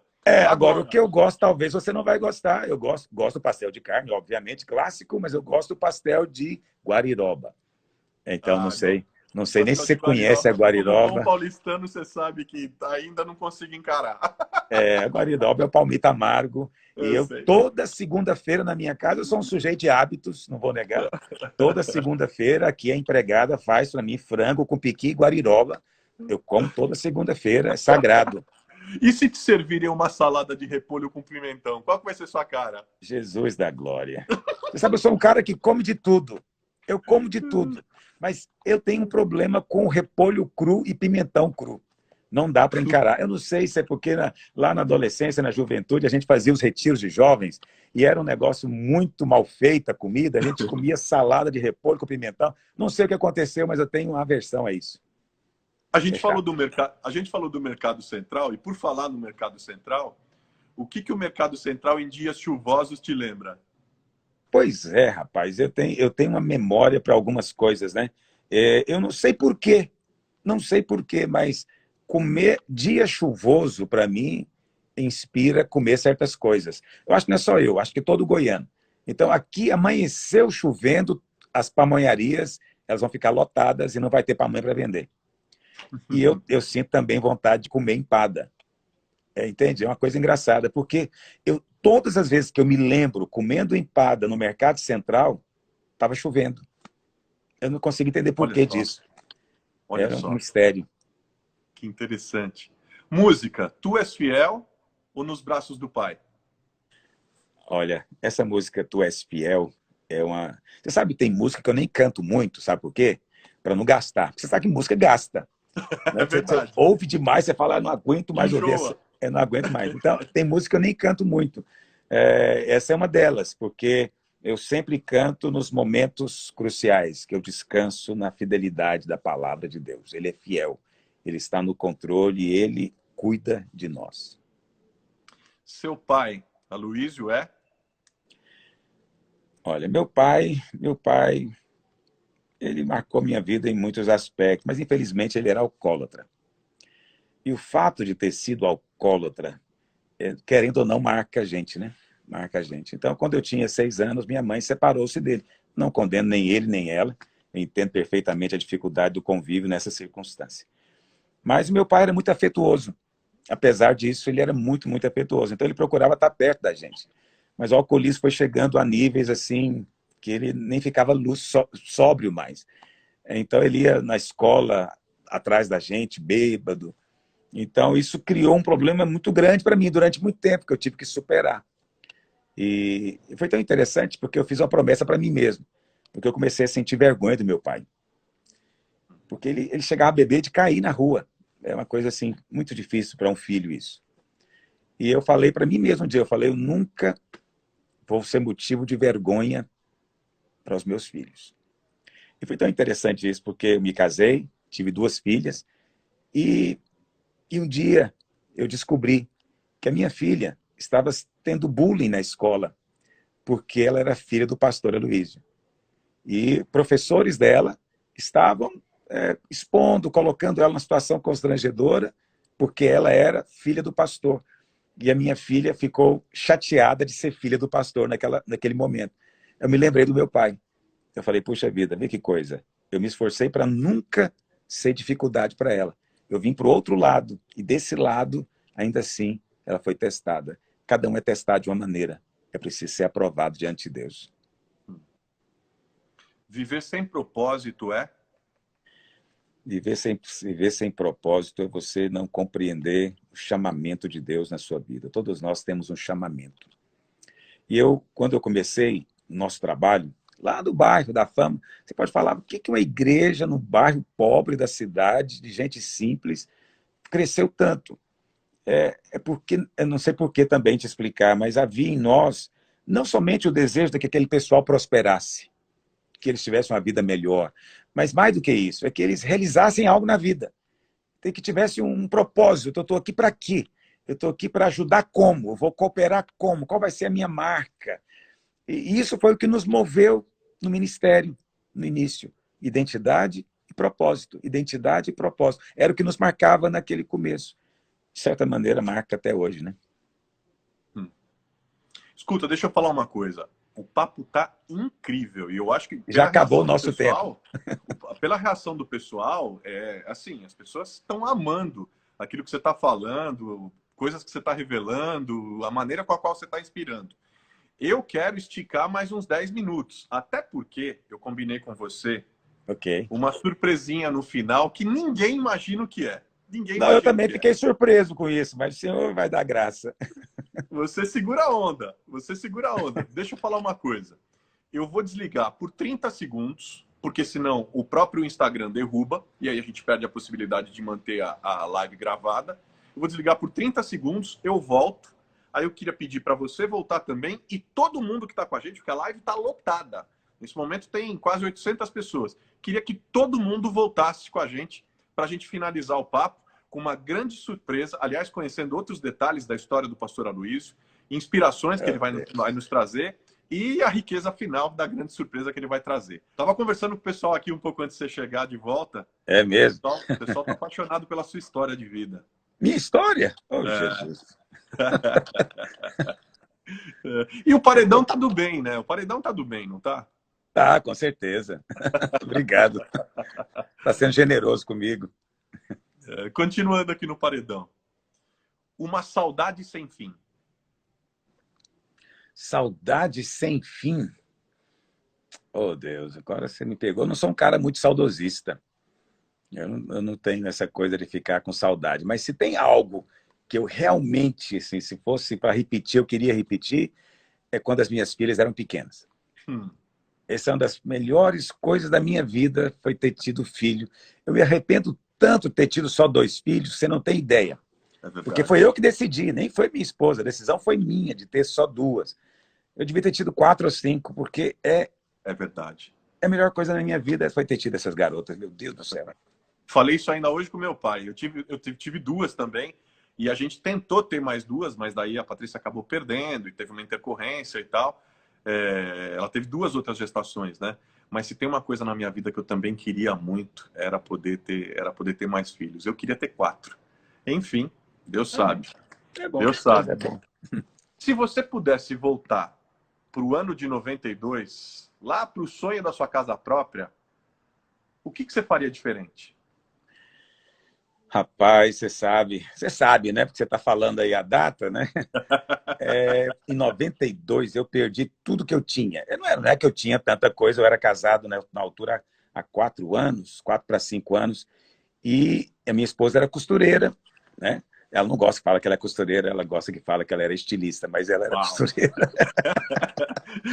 Agora, o que eu gosto, talvez você não vai gostar. Eu gosto do pastel de carne, obviamente, clássico, mas eu gosto do pastel de guariroba. Então, não sei. Não sei nem se você conhece a guariroba. Como bom paulistano, você sabe que ainda não consigo encarar. A guariroba é o palmito amargo. E eu toda segunda-feira na minha casa, eu sou um sujeito de hábitos, não vou negar. Toda segunda-feira, aqui a empregada faz para mim frango com piqui e guariroba. Eu como toda segunda-feira, é sagrado. E se te servirem uma salada de repolho com pimentão, qual que vai ser sua cara? Jesus da glória. Você sabe, eu sou um cara que come de tudo. Eu como de tudo. Mas eu tenho um problema com repolho cru e pimentão cru. Não dá para encarar. Eu não sei se é porque lá na adolescência, na juventude, a gente fazia os retiros de jovens e era um negócio muito mal feito a comida. A gente comia salada de repolho com pimentão. Não sei o que aconteceu, mas eu tenho uma aversão a isso. A gente falou do Mercado Central, e por falar no Mercado Central, o que o Mercado Central em dias chuvosos te lembra? Pois é, rapaz, eu tenho uma memória para algumas coisas, né? Eu não sei por quê, mas comer dia chuvoso, para mim, inspira comer certas coisas. Eu acho que não é só eu, acho que todo goiano. Então, aqui amanheceu chovendo, as pamonharias elas vão ficar lotadas e não vai ter pamonha para vender. E eu sinto também vontade de comer empada. Entende? É uma coisa engraçada, porque todas as vezes que eu me lembro comendo empada no Mercado Central, estava chovendo. Eu não consigo entender por que disso. Olha só. Era um mistério. Que interessante. Música, Tu És Fiel ou Nos Braços do Pai? Olha, essa música Tu És Fiel é uma... Você sabe, tem música que eu nem canto muito, sabe por quê? Para não gastar. Você sabe que música gasta. Né? É verdade. Você ouve demais, você fala, não aguento mais ouvir essa... Eu não aguento mais. Então, tem música que eu nem canto muito. Essa é uma delas, porque eu sempre canto nos momentos cruciais, que eu descanso na fidelidade da palavra de Deus. Ele é fiel, ele está no controle e ele cuida de nós. Seu pai, Aloísio, é? Olha, meu pai, ele marcou minha vida em muitos aspectos, mas infelizmente ele era alcoólatra. E o fato de ter sido alcoólatra, querendo ou não, marca a gente, né? Marca a gente. Então, quando eu tinha 6 anos, minha mãe separou-se dele. Não condeno nem ele, nem ela. Eu entendo perfeitamente a dificuldade do convívio nessa circunstância. Mas meu pai era muito afetuoso. Apesar disso, ele era muito, muito afetuoso. Então, ele procurava estar perto da gente. Mas o alcoolismo foi chegando a níveis assim, que ele nem ficava sóbrio mais. Então, ele ia na escola atrás da gente, bêbado. Então, isso criou um problema muito grande para mim durante muito tempo, que eu tive que superar. E foi tão interessante porque eu fiz uma promessa para mim mesmo, porque eu comecei a sentir vergonha do meu pai. Porque ele chegava a beber de cair na rua. É uma coisa assim, muito difícil para um filho isso. E eu falei para mim mesmo um dia, eu nunca vou ser motivo de vergonha para os meus filhos. E foi tão interessante isso, porque eu me casei, tive 2 filhas, e um dia eu descobri que a minha filha estava tendo bullying na escola, porque ela era filha do pastor Aloísio. E professores dela estavam expondo, colocando ela numa situação constrangedora, porque ela era filha do pastor. E a minha filha ficou chateada de ser filha do pastor naquele momento. Eu me lembrei do meu pai. Eu falei, puxa vida, vê que coisa. Eu me esforcei para nunca ser dificuldade para ela. Eu vim para o outro lado, e desse lado, ainda assim, ela foi testada. Cada um é testado de uma maneira. É preciso ser aprovado diante de Deus. Viver sem propósito é? Viver sem propósito é você não compreender o chamamento de Deus na sua vida. Todos nós temos um chamamento. E quando eu comecei nosso trabalho, lá do bairro da Fama, você pode falar, o que uma igreja no bairro pobre da cidade, de gente simples, cresceu tanto? Porque, eu não sei por que também te explicar, mas havia em nós não somente o desejo de que aquele pessoal prosperasse, que eles tivessem uma vida melhor, mas mais do que isso, é que eles realizassem algo na vida, que tivesse um propósito. Eu estou aqui para quê? Eu estou aqui para ajudar como? Eu vou cooperar como? Qual vai ser a minha marca? E isso foi o que nos moveu no ministério, no início. Identidade e propósito. Identidade e propósito. Era o que nos marcava naquele começo. De certa maneira, marca até hoje, né? Escuta, deixa eu falar uma coisa. O papo tá incrível. E eu acho que já acabou o nosso tempo. Pela reação do pessoal, assim, as pessoas estão amando aquilo que você está falando, coisas que você está revelando, a maneira com a qual você está inspirando. Eu quero esticar mais uns 10 minutos, até porque eu combinei com você uma surpresinha no final que ninguém imagina o que é. Não, eu também fiquei surpreso com isso, mas o senhor vai dar graça. Você segura a onda, você segura a onda. Deixa eu falar uma coisa. Eu vou desligar por 30 segundos, porque senão o próprio Instagram derruba, e aí a gente perde a possibilidade de manter a live gravada. Eu vou desligar por 30 segundos, eu volto. Aí eu queria pedir para você voltar também, e todo mundo que está com a gente, porque a live está lotada. Nesse momento tem quase 800 pessoas. Queria que todo mundo voltasse com a gente, para a gente finalizar o papo com uma grande surpresa, aliás, conhecendo outros detalhes da história do pastor Aloísio, inspirações que ele vai nos trazer e a riqueza final da grande surpresa que ele vai trazer. Estava conversando com o pessoal aqui um pouco antes de você chegar de volta. É mesmo? O pessoal está apaixonado pela sua história de vida. Minha história? Oh, Jesus. E o paredão tá do bem, né? O paredão tá do bem, não tá? Tá, com certeza. Obrigado. Está sendo generoso comigo. Continuando aqui no paredão. Uma saudade sem fim. Saudade sem fim? Oh, Deus, agora você me pegou. Eu não sou um cara muito saudosista. Eu não tenho essa coisa de ficar com saudade. Mas se tem algo que eu realmente, assim, se fosse para repetir, eu queria repetir, é quando as minhas filhas eram pequenas. Essa é uma das melhores coisas da minha vida, foi ter tido filho. Eu me arrependo tanto de ter tido só 2 filhos, você não tem ideia. Porque foi eu que decidi, nem foi minha esposa. A decisão foi minha, de ter só 2. Eu devia ter tido 4 ou 5, porque é verdade. A melhor coisa na minha vida foi ter tido essas garotas, meu Deus do céu. Falei isso ainda hoje com meu pai. Eu tive 2 também, e a gente tentou ter mais 2, mas daí a Patrícia acabou perdendo, e teve uma intercorrência e tal. Ela teve 2 outras gestações, né? Mas se tem uma coisa na minha vida que eu também queria muito, era poder ter mais filhos. Eu queria ter 4. Enfim, Deus sabe. Bom, Deus sabe. É bom. Se você pudesse voltar para o ano de 92, lá para o sonho da sua casa própria, o que você faria diferente? Rapaz, você sabe, né? Porque você está falando aí a data, né? Em 92 eu perdi tudo que eu tinha. Não é que eu tinha tanta coisa, eu era casado, né, na altura há 4 anos, 4 para 5 anos, e a minha esposa era costureira, né? Ela não gosta que fala que ela é costureira, ela gosta que fala que ela era estilista, mas ela era costureira.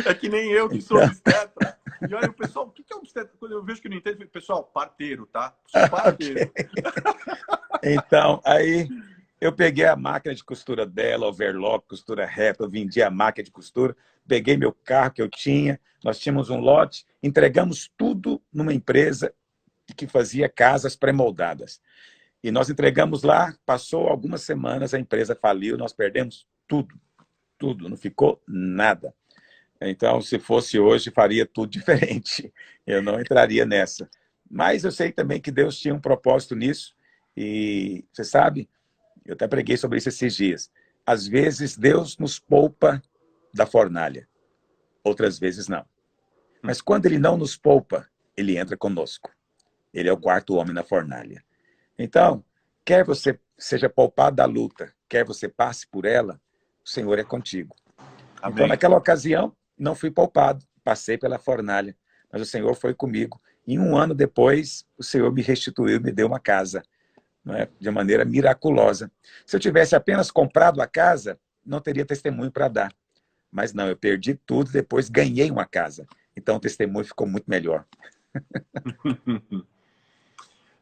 É que nem eu, que sou obstetra. E olha, o pessoal, o que é obstetra? Quando eu vejo que não entende, pessoal, parteiro, tá? Sou parteiro. Okay. Então, aí eu peguei a máquina de costura dela, overlock, costura reta, eu vendi a máquina de costura, peguei meu carro que eu tinha, nós tínhamos um lote, entregamos tudo numa empresa que fazia casas pré-moldadas. E nós entregamos lá, passou algumas semanas, a empresa faliu, nós perdemos tudo, não ficou nada. Então, se fosse hoje, faria tudo diferente. Eu não entraria nessa. Mas eu sei também que Deus tinha um propósito nisso. E você sabe, eu até preguei sobre isso esses dias. Às vezes, Deus nos poupa da fornalha. Outras vezes, não. Mas quando Ele não nos poupa, ele entra conosco. Ele é o quarto homem na fornalha. Então, quer você seja poupado da luta, quer você passe por ela, o Senhor é contigo. Amém. Então, naquela ocasião, não fui poupado, passei pela fornalha, mas o Senhor foi comigo. E 1 ano depois, o Senhor me restituiu, me deu uma casa, não é? De maneira miraculosa. Se eu tivesse apenas comprado a casa, não teria testemunho para dar. Mas não, eu perdi tudo, depois ganhei uma casa. Então o testemunho ficou muito melhor.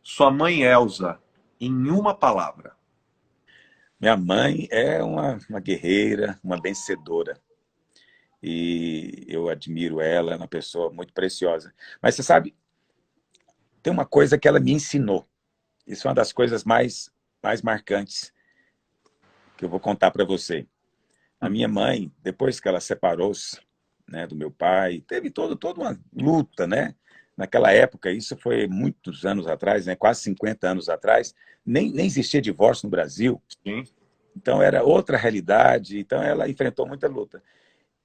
Sua mãe Elza, em uma palavra. Minha mãe é uma guerreira, uma vencedora. E eu admiro ela, é uma pessoa muito preciosa. Mas você sabe, tem uma coisa que ela me ensinou. Isso é uma das coisas mais marcantes que eu vou contar para você. A minha mãe, depois que ela separou-se, né, do meu pai, teve toda uma luta, né? Naquela época, isso foi muitos anos atrás, né, quase 50 anos atrás, nem existia divórcio no Brasil. Sim. Então era outra realidade, então ela enfrentou muita luta.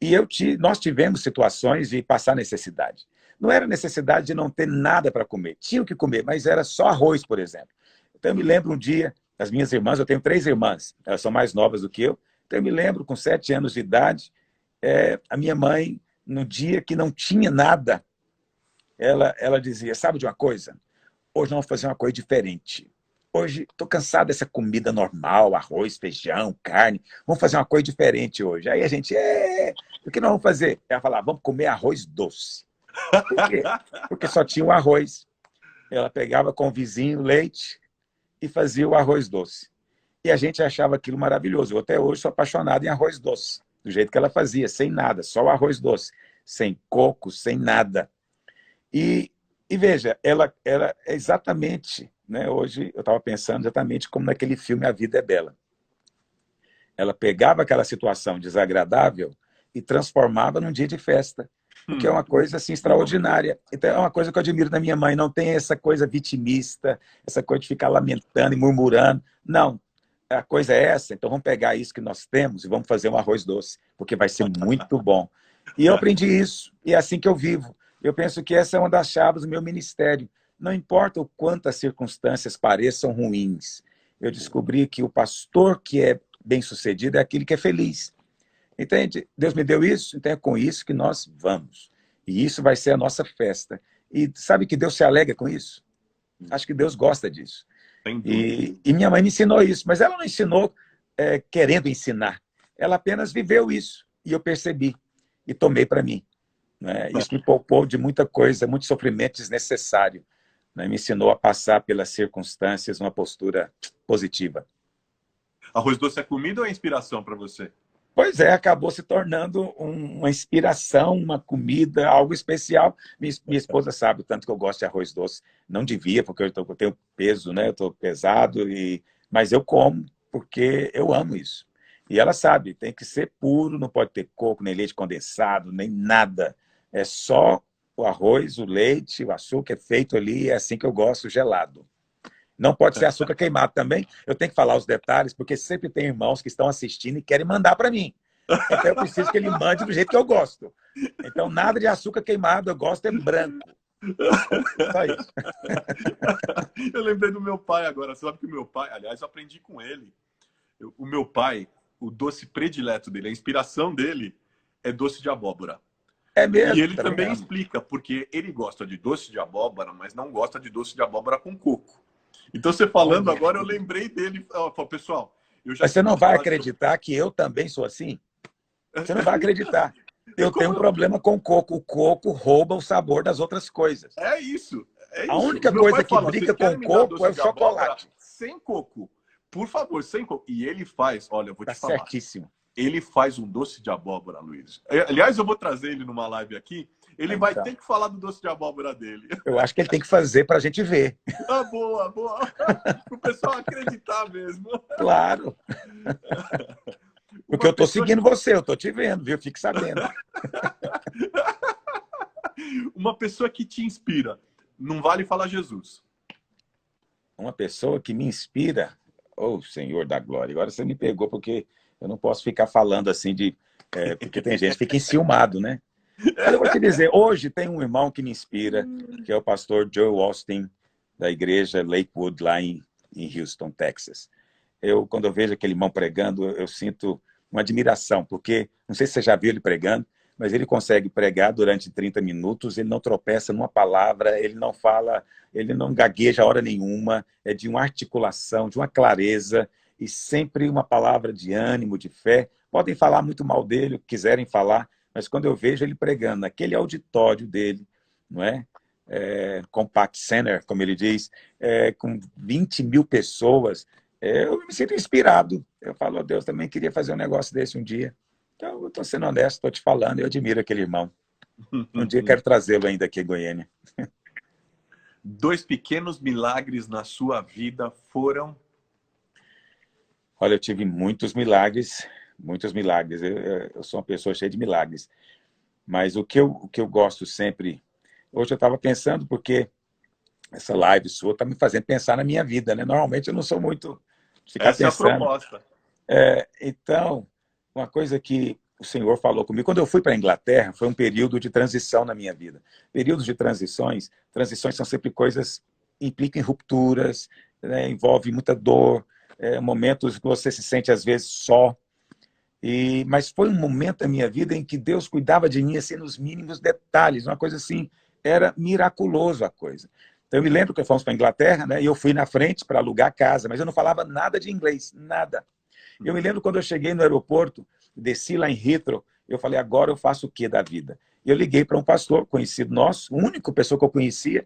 E nós tivemos situações de passar necessidade. Não era necessidade de não ter nada para comer, tinha o que comer, mas era só arroz, por exemplo. Então eu me lembro um dia, as minhas irmãs, eu tenho 3 irmãs, elas são mais novas do que eu, então eu me lembro, com 7 anos de idade, a minha mãe, no dia que não tinha nada, ela dizia, sabe de uma coisa? Hoje nós vamos fazer uma coisa diferente. Hoje estou cansado dessa comida normal, arroz, feijão, carne. Vamos fazer uma coisa diferente hoje. Aí a gente, o que nós vamos fazer? Ela falava, vamos comer arroz doce. Por quê? Porque só tinha o arroz. Ela pegava com o vizinho leite e fazia o arroz doce. E a gente achava aquilo maravilhoso. Eu até hoje sou apaixonado em arroz doce, do jeito que ela fazia, sem nada, só o arroz doce, sem coco, sem nada. E veja, ela é exatamente, né, hoje eu estava pensando exatamente como naquele filme A Vida é Bela. Ela pegava aquela situação desagradável e transformava num dia de festa, o que é uma coisa assim extraordinária. Então é uma coisa que eu admiro da minha mãe, não tem essa coisa vitimista, essa coisa de ficar lamentando e murmurando. Não, a coisa é essa, então vamos pegar isso que nós temos e vamos fazer um arroz doce, porque vai ser muito bom. E eu aprendi isso, e é assim que eu vivo. Eu penso que essa é uma das chaves do meu ministério. Não importa o quanto as circunstâncias pareçam ruins, eu descobri que o pastor que é bem-sucedido é aquele que é feliz. Entende? Deus me deu isso, então é com isso que nós vamos. E isso vai ser a nossa festa. E sabe que Deus se alegra com isso? Acho que Deus gosta disso. E minha mãe me ensinou isso, mas ela não ensinou querendo ensinar. Ela apenas viveu isso. E eu percebi. E tomei para mim. Né? Isso me poupou de muita coisa, muito sofrimento desnecessário. Né? Me ensinou a passar pelas circunstâncias numa postura positiva. Arroz doce é comida ou é inspiração para você? Pois é, acabou se tornando uma inspiração, uma comida, algo especial. Minha esposa sabe o tanto que eu gosto de arroz doce. Não devia, porque eu tenho peso, né? Eu estou pesado, mas eu como porque eu amo isso. E ela sabe, tem que ser puro, não pode ter coco, nem leite condensado, nem nada. É só o arroz, o leite, o açúcar é feito ali, é assim que eu gosto, gelado. Não pode ser açúcar queimado também. Eu tenho que falar os detalhes, porque sempre tem irmãos que estão assistindo e querem mandar para mim. Então eu preciso que ele mande do jeito que eu gosto. Então nada de açúcar queimado, eu gosto é branco. Só isso. Eu lembrei do meu pai agora. Você sabe que o meu pai, aliás, eu aprendi com ele. O meu pai, o doce predileto dele, a inspiração dele é doce de abóbora. É mesmo? E ele também explica, porque ele gosta de doce de abóbora, mas não gosta de doce de abóbora com coco. Então, você falando agora, eu lembrei dele. Pessoal, eu já... Mas você não vai acreditar que eu também sou assim? Você não vai acreditar. Eu tenho um problema com coco. O coco rouba o sabor das outras coisas. É isso. A única coisa que briga com coco é o chocolate. Sem coco. Por favor, sem coco. E ele faz, olha, eu vou te falar. Certíssimo. Ele faz um doce de abóbora, Luiz. Aliás, eu vou trazer ele numa live aqui. Ele vai ter que falar do doce de abóbora dele. Eu acho que ele tem que fazer para a gente ver. Ah, boa, boa. Para o pessoal acreditar mesmo. Claro. Porque eu estou seguindo você, eu estou te vendo, viu? Fique sabendo. Uma pessoa que te inspira. Não vale falar Jesus. Uma pessoa que me inspira. Oh, Senhor da glória. Agora você me pegou, porque eu não posso ficar falando assim de... porque tem gente que fica enciumado, né? Mas eu vou te dizer, hoje tem um irmão que me inspira, que é o pastor Joe Austin, da igreja Lakewood, lá em Houston, Texas. Quando eu vejo aquele irmão pregando, eu sinto uma admiração, porque, não sei se você já viu ele pregando, mas ele consegue pregar durante 30 minutos, ele não tropeça numa palavra, ele não fala, ele não gagueja a hora nenhuma, é de uma articulação, de uma clareza, e sempre uma palavra de ânimo, de fé. Podem falar muito mal dele, o que quiserem falar, mas quando eu vejo ele pregando naquele auditório dele, não é? Compact Center, como ele diz, com 20 mil pessoas, eu me sinto inspirado. Eu falo, oh, Deus, também queria fazer um negócio desse um dia. Então, eu estou sendo honesto, estou te falando, eu admiro aquele irmão. Um dia quero trazê-lo ainda aqui em Goiânia. 2 pequenos milagres na sua vida foram? Olha, eu tive muitos milagres, muitos milagres. Eu sou uma pessoa cheia de milagres. Mas o que eu gosto sempre... Hoje eu estava pensando, porque essa live sua está me fazendo pensar na minha vida, né? Normalmente eu não sou muito de ficar Essa pensando. é a proposta. Então, uma coisa que o Senhor falou comigo, quando eu fui para a Inglaterra, foi um período de transição na minha vida. Períodos de transições são sempre coisas, implicam em rupturas, né? Envolve muita dor, momentos que você se sente às vezes só. Mas foi um momento da minha vida em que Deus cuidava de mim assim, nos mínimos detalhes, uma coisa assim, era miraculoso a coisa. Então, eu me lembro que fomos para a Inglaterra, né, e eu fui na frente para alugar a casa, mas eu não falava nada de inglês, nada. Eu me lembro quando eu cheguei no aeroporto, desci lá em Heathrow, eu falei, agora eu faço o que da vida? Eu liguei para um pastor conhecido nosso, a única pessoa que eu conhecia,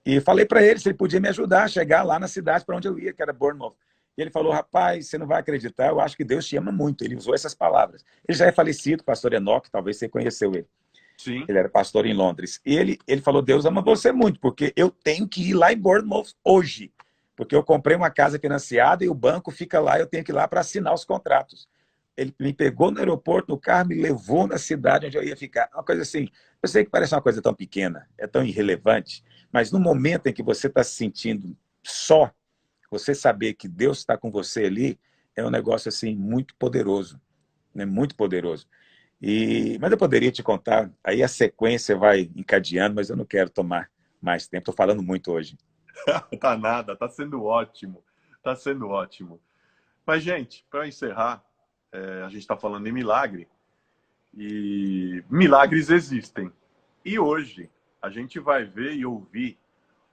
e falei para ele se ele podia me ajudar a chegar lá na cidade para onde eu ia, que era Bournemouth. E ele falou, rapaz, você não vai acreditar, eu acho que Deus te ama muito. Ele usou essas palavras. Ele já é falecido, pastor Enoque, talvez você conheceu ele. Sim. Ele era pastor em Londres. E ele falou, Deus ama você muito, porque eu tenho que ir lá em Bournemouth hoje. Porque eu comprei uma casa financiada e o banco fica lá, eu tenho que ir lá para assinar os contratos. Ele me pegou no aeroporto, no carro, me levou na cidade onde eu ia ficar. Uma coisa assim, eu sei que parece uma coisa tão pequena, é tão irrelevante, mas no momento em que você está se sentindo só, você saber que Deus está com você ali, é um negócio assim muito poderoso, né? Muito poderoso. Mas eu poderia te contar, aí a sequência vai encadeando, mas eu não quero tomar mais tempo, estou falando muito hoje. Tá nada, tá sendo ótimo. Tá sendo ótimo. Mas, gente, para encerrar, a gente está falando em milagre, e milagres existem. E hoje a gente vai ver e ouvir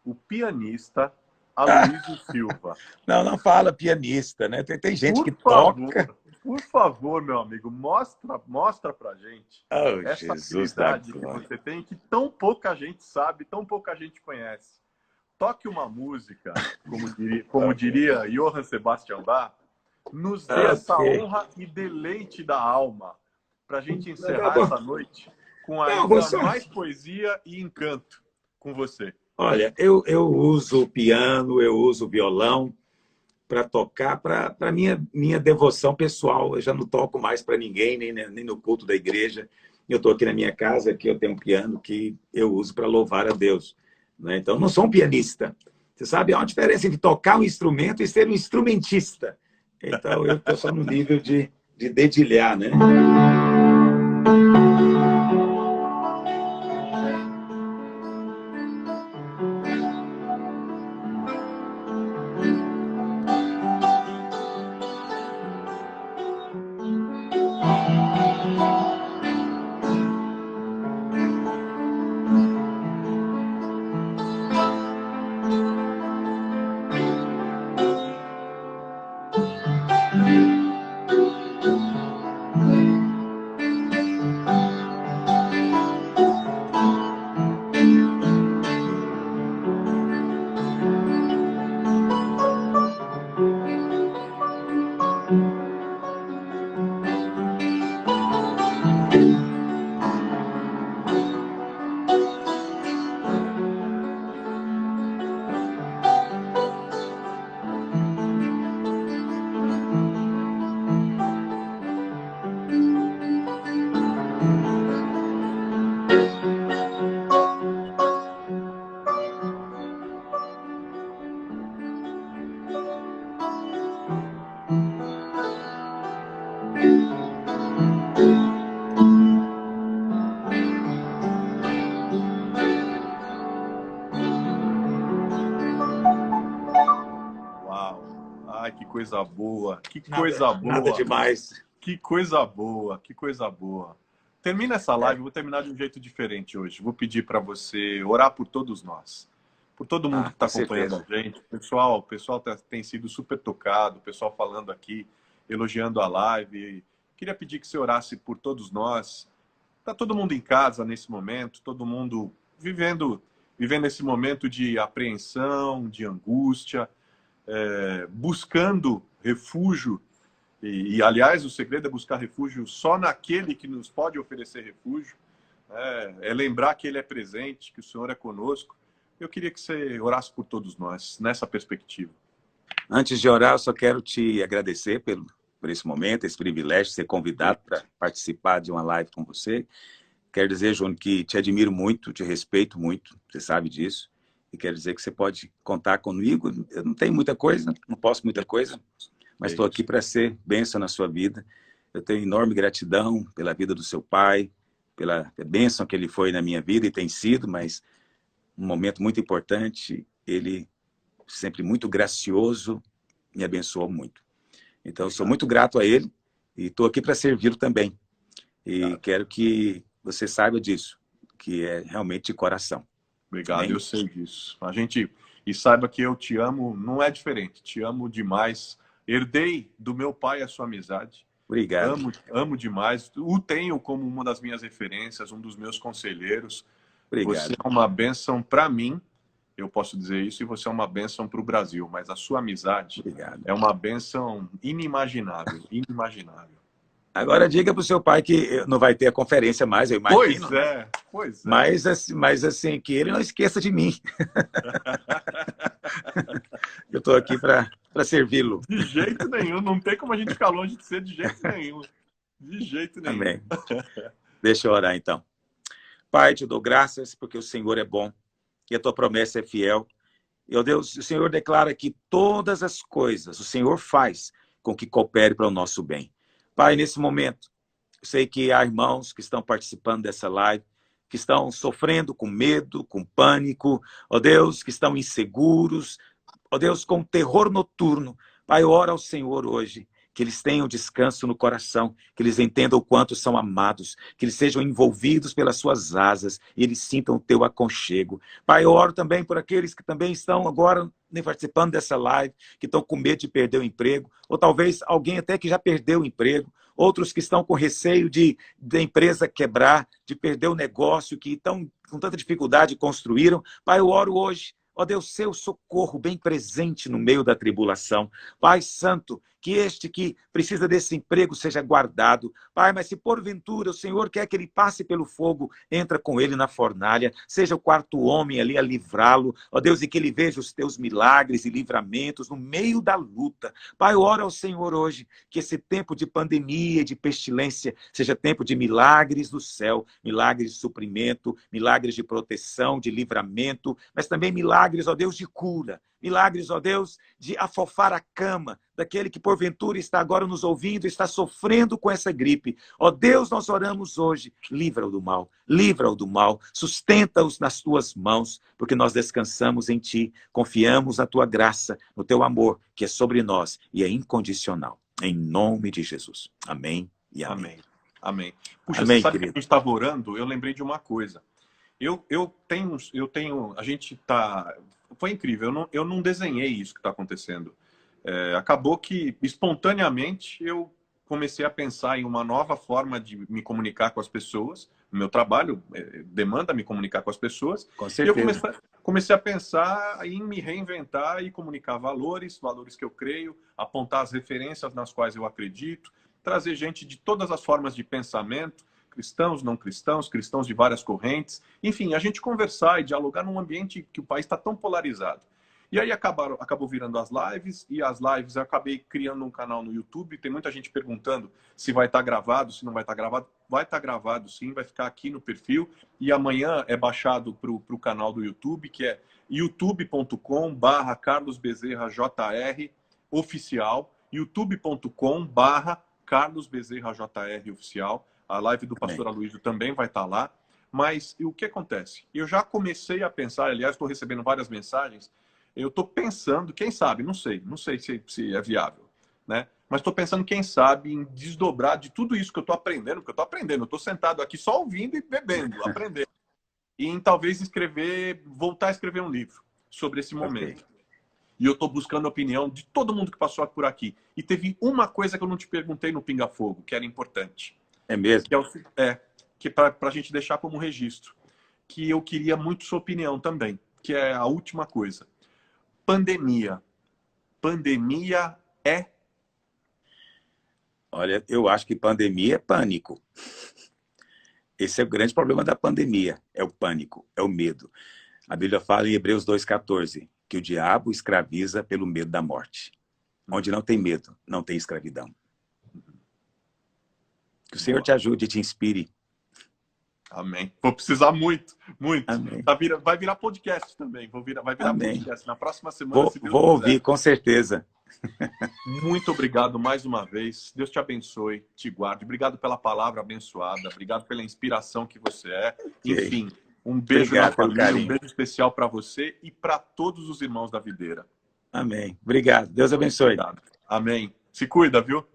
o pianista Aloysio Silva. Não fala pianista, né? Tem gente que toca. Por favor, meu amigo, mostra pra gente essa Jesus da habilidade que glória. você tem, que tão pouca gente sabe, tão pouca gente conhece. Toque uma música, como diria Johann Sebastian Bach, nos dê essa honra e deleite da alma, para a gente encerrar essa noite com ainda mais poesia e encanto com você. Olha, eu uso o piano, eu uso o violão para tocar, para minha devoção pessoal. Eu já não toco mais para ninguém, nem no culto da igreja. Eu estou aqui na minha casa, que eu tenho um piano que eu uso para louvar a Deus, né? Então, eu não sou um pianista. Você sabe, há uma diferença entre tocar um instrumento e ser um instrumentista. Então, eu estou só no nível de dedilhar, né? Ai, que coisa boa, que Nada, coisa nada boa, demais. que coisa boa, que coisa boa. Termina essa É. live, eu vou terminar de um jeito diferente hoje. Vou pedir para você orar por todos nós, por todo mundo que está Com acompanhando certeza. a gente. O pessoal tem sido super tocado, o pessoal falando aqui, elogiando a live. Queria pedir que você orasse por todos nós. Está todo mundo em casa nesse momento, todo mundo vivendo esse momento de apreensão, de angústia, buscando refúgio. Aliás, o segredo é buscar refúgio só naquele que nos pode oferecer refúgio. É lembrar que Ele é presente, que o Senhor é conosco. Eu queria que você orasse por todos nós, nessa perspectiva. Antes de orar, eu só quero te agradecer por esse momento, esse privilégio de ser convidado para participar de uma live com você. Quero dizer, Júnior, que te admiro muito, te respeito muito, você sabe disso. E quero dizer que você pode contar comigo. Eu não tenho muita coisa, não posso muita coisa, mas estou aqui para ser bênção na sua vida. Eu tenho enorme gratidão pela vida do seu pai, pela bênção que ele foi na minha vida e tem sido, mas um momento muito importante, ele sempre muito gracioso, me abençoou muito. Então, eu sou muito grato a ele e estou aqui para servi-lo também. E quero que você saiba disso, que é realmente de coração. Obrigado, Amém? eu sei disso. E saiba que eu te amo, não é diferente, te amo demais. Herdei do meu pai a sua amizade. Obrigado. Amo demais. O tenho como uma das minhas referências, um dos meus conselheiros. Você Obrigado. é uma bênção para mim, eu posso dizer isso, e você é uma bênção para o Brasil. Mas a sua amizade Obrigado. é uma bênção inimaginável, inimaginável. Agora diga para o seu pai que não vai ter a conferência mais, eu imagino. Pois é. Mas assim, que ele não esqueça de mim. Eu estou aqui para servi-lo. De jeito nenhum, não tem como a gente ficar longe de ser de jeito nenhum. De jeito nenhum. Amém. Deixa eu orar então. Pai, te dou graças porque o Senhor é bom e a tua promessa é fiel. Meu Deus, o Senhor declara que todas as coisas o Senhor faz com que coopere para o nosso bem. Pai, nesse momento, eu sei que há irmãos que estão participando dessa live, que estão sofrendo com medo, com pânico, ó Deus, que estão inseguros, ó Deus, com terror noturno. Pai, eu oro ao Senhor hoje, que eles tenham descanso no coração, que eles entendam o quanto são amados, que eles sejam envolvidos pelas suas asas e eles sintam o teu aconchego. Pai, eu oro também por aqueles que também estão agora participando dessa live, que estão com medo de perder o emprego, ou talvez alguém até que já perdeu o emprego, outros que estão com receio de empresa quebrar, de perder o negócio, que estão com tanta dificuldade construíram. Pai, eu oro hoje, ó Deus, seu socorro bem presente no meio da tribulação. Pai Santo, que este que precisa desse emprego seja guardado. Pai, mas se porventura o Senhor quer que ele passe pelo fogo, entra com ele na fornalha, seja o quarto homem ali a livrá-lo, ó Deus, e que ele veja os teus milagres e livramentos no meio da luta. Pai, eu oro ao Senhor hoje, que esse tempo de pandemia e de pestilência seja tempo de milagres do céu, milagres de suprimento, milagres de proteção, de livramento, mas também milagres, ó Deus, de cura. Milagres, ó Deus, de afofar a cama daquele que porventura está agora nos ouvindo, está sofrendo com essa gripe. Ó Deus, nós oramos hoje, livra-o do mal, livra-o do mal, sustenta-os nas tuas mãos, porque nós descansamos em ti, confiamos na tua graça, no teu amor, que é sobre nós e é incondicional. Em nome de Jesus. Amém e amém. Amém. Puxa, Amém, você sabe querido. que a gente estava orando, eu lembrei de uma coisa. A gente tá... Foi incrível, eu não desenhei isso que está acontecendo. Acabou que, espontaneamente, eu comecei a pensar em uma nova forma de me comunicar com as pessoas. O meu trabalho demanda me comunicar com as pessoas. Com certeza. E eu comecei a pensar em me reinventar e comunicar valores que eu creio, apontar as referências nas quais eu acredito, trazer gente de todas as formas de pensamento, cristãos, não cristãos, cristãos de várias correntes. Enfim, a gente conversar e dialogar num ambiente que o país está tão polarizado. E aí acabou virando as lives, e as lives eu acabei criando um canal no YouTube. Tem muita gente perguntando se vai estar gravado, se não vai estar gravado. Vai estar gravado sim, vai ficar aqui no perfil. E amanhã é baixado para o canal do YouTube, que é youtube.com/carlosbezerrajr oficial, youtube.com/carlosbezerrajr oficial. A live do pastor Aloysio também vai estar lá. Mas o que acontece? Eu já comecei a pensar, aliás, estou recebendo várias mensagens, Eu estou pensando, quem sabe, não sei se é viável, né? Mas estou pensando, quem sabe, em desdobrar de tudo isso que eu estou aprendendo, porque eu estou sentado aqui só ouvindo e bebendo, aprendendo. E em talvez voltar a escrever um livro sobre esse Ok. momento. E eu estou buscando a opinião de todo mundo que passou por aqui. E teve uma coisa que eu não te perguntei no Pinga Fogo, que era importante. É mesmo? Que para a gente deixar como registro. Que eu queria muito sua opinião também, que é a última coisa. Pandemia. Pandemia é... Olha, eu acho que pandemia é pânico. Esse é o grande problema da pandemia, é o pânico, é o medo. A Bíblia fala em Hebreus 2,14, que o diabo escraviza pelo medo da morte. Onde não tem medo, não tem escravidão. Que o Senhor Boa. te ajude e te inspire. Amém. Vou precisar muito, muito. Amém. Vai virar podcast também. Vai virar Amém. podcast. Na próxima semana, se Deus Vou quiser. ouvir, com certeza. Muito obrigado mais uma vez. Deus te abençoe, te guarde. Obrigado pela palavra abençoada. Obrigado pela inspiração que você é. Enfim, um beijo Obrigado na pelo família, um carinho. beijo especial para você e para todos os irmãos da videira. Amém. Obrigado. Deus abençoe. Obrigado. Amém. Se cuida, viu?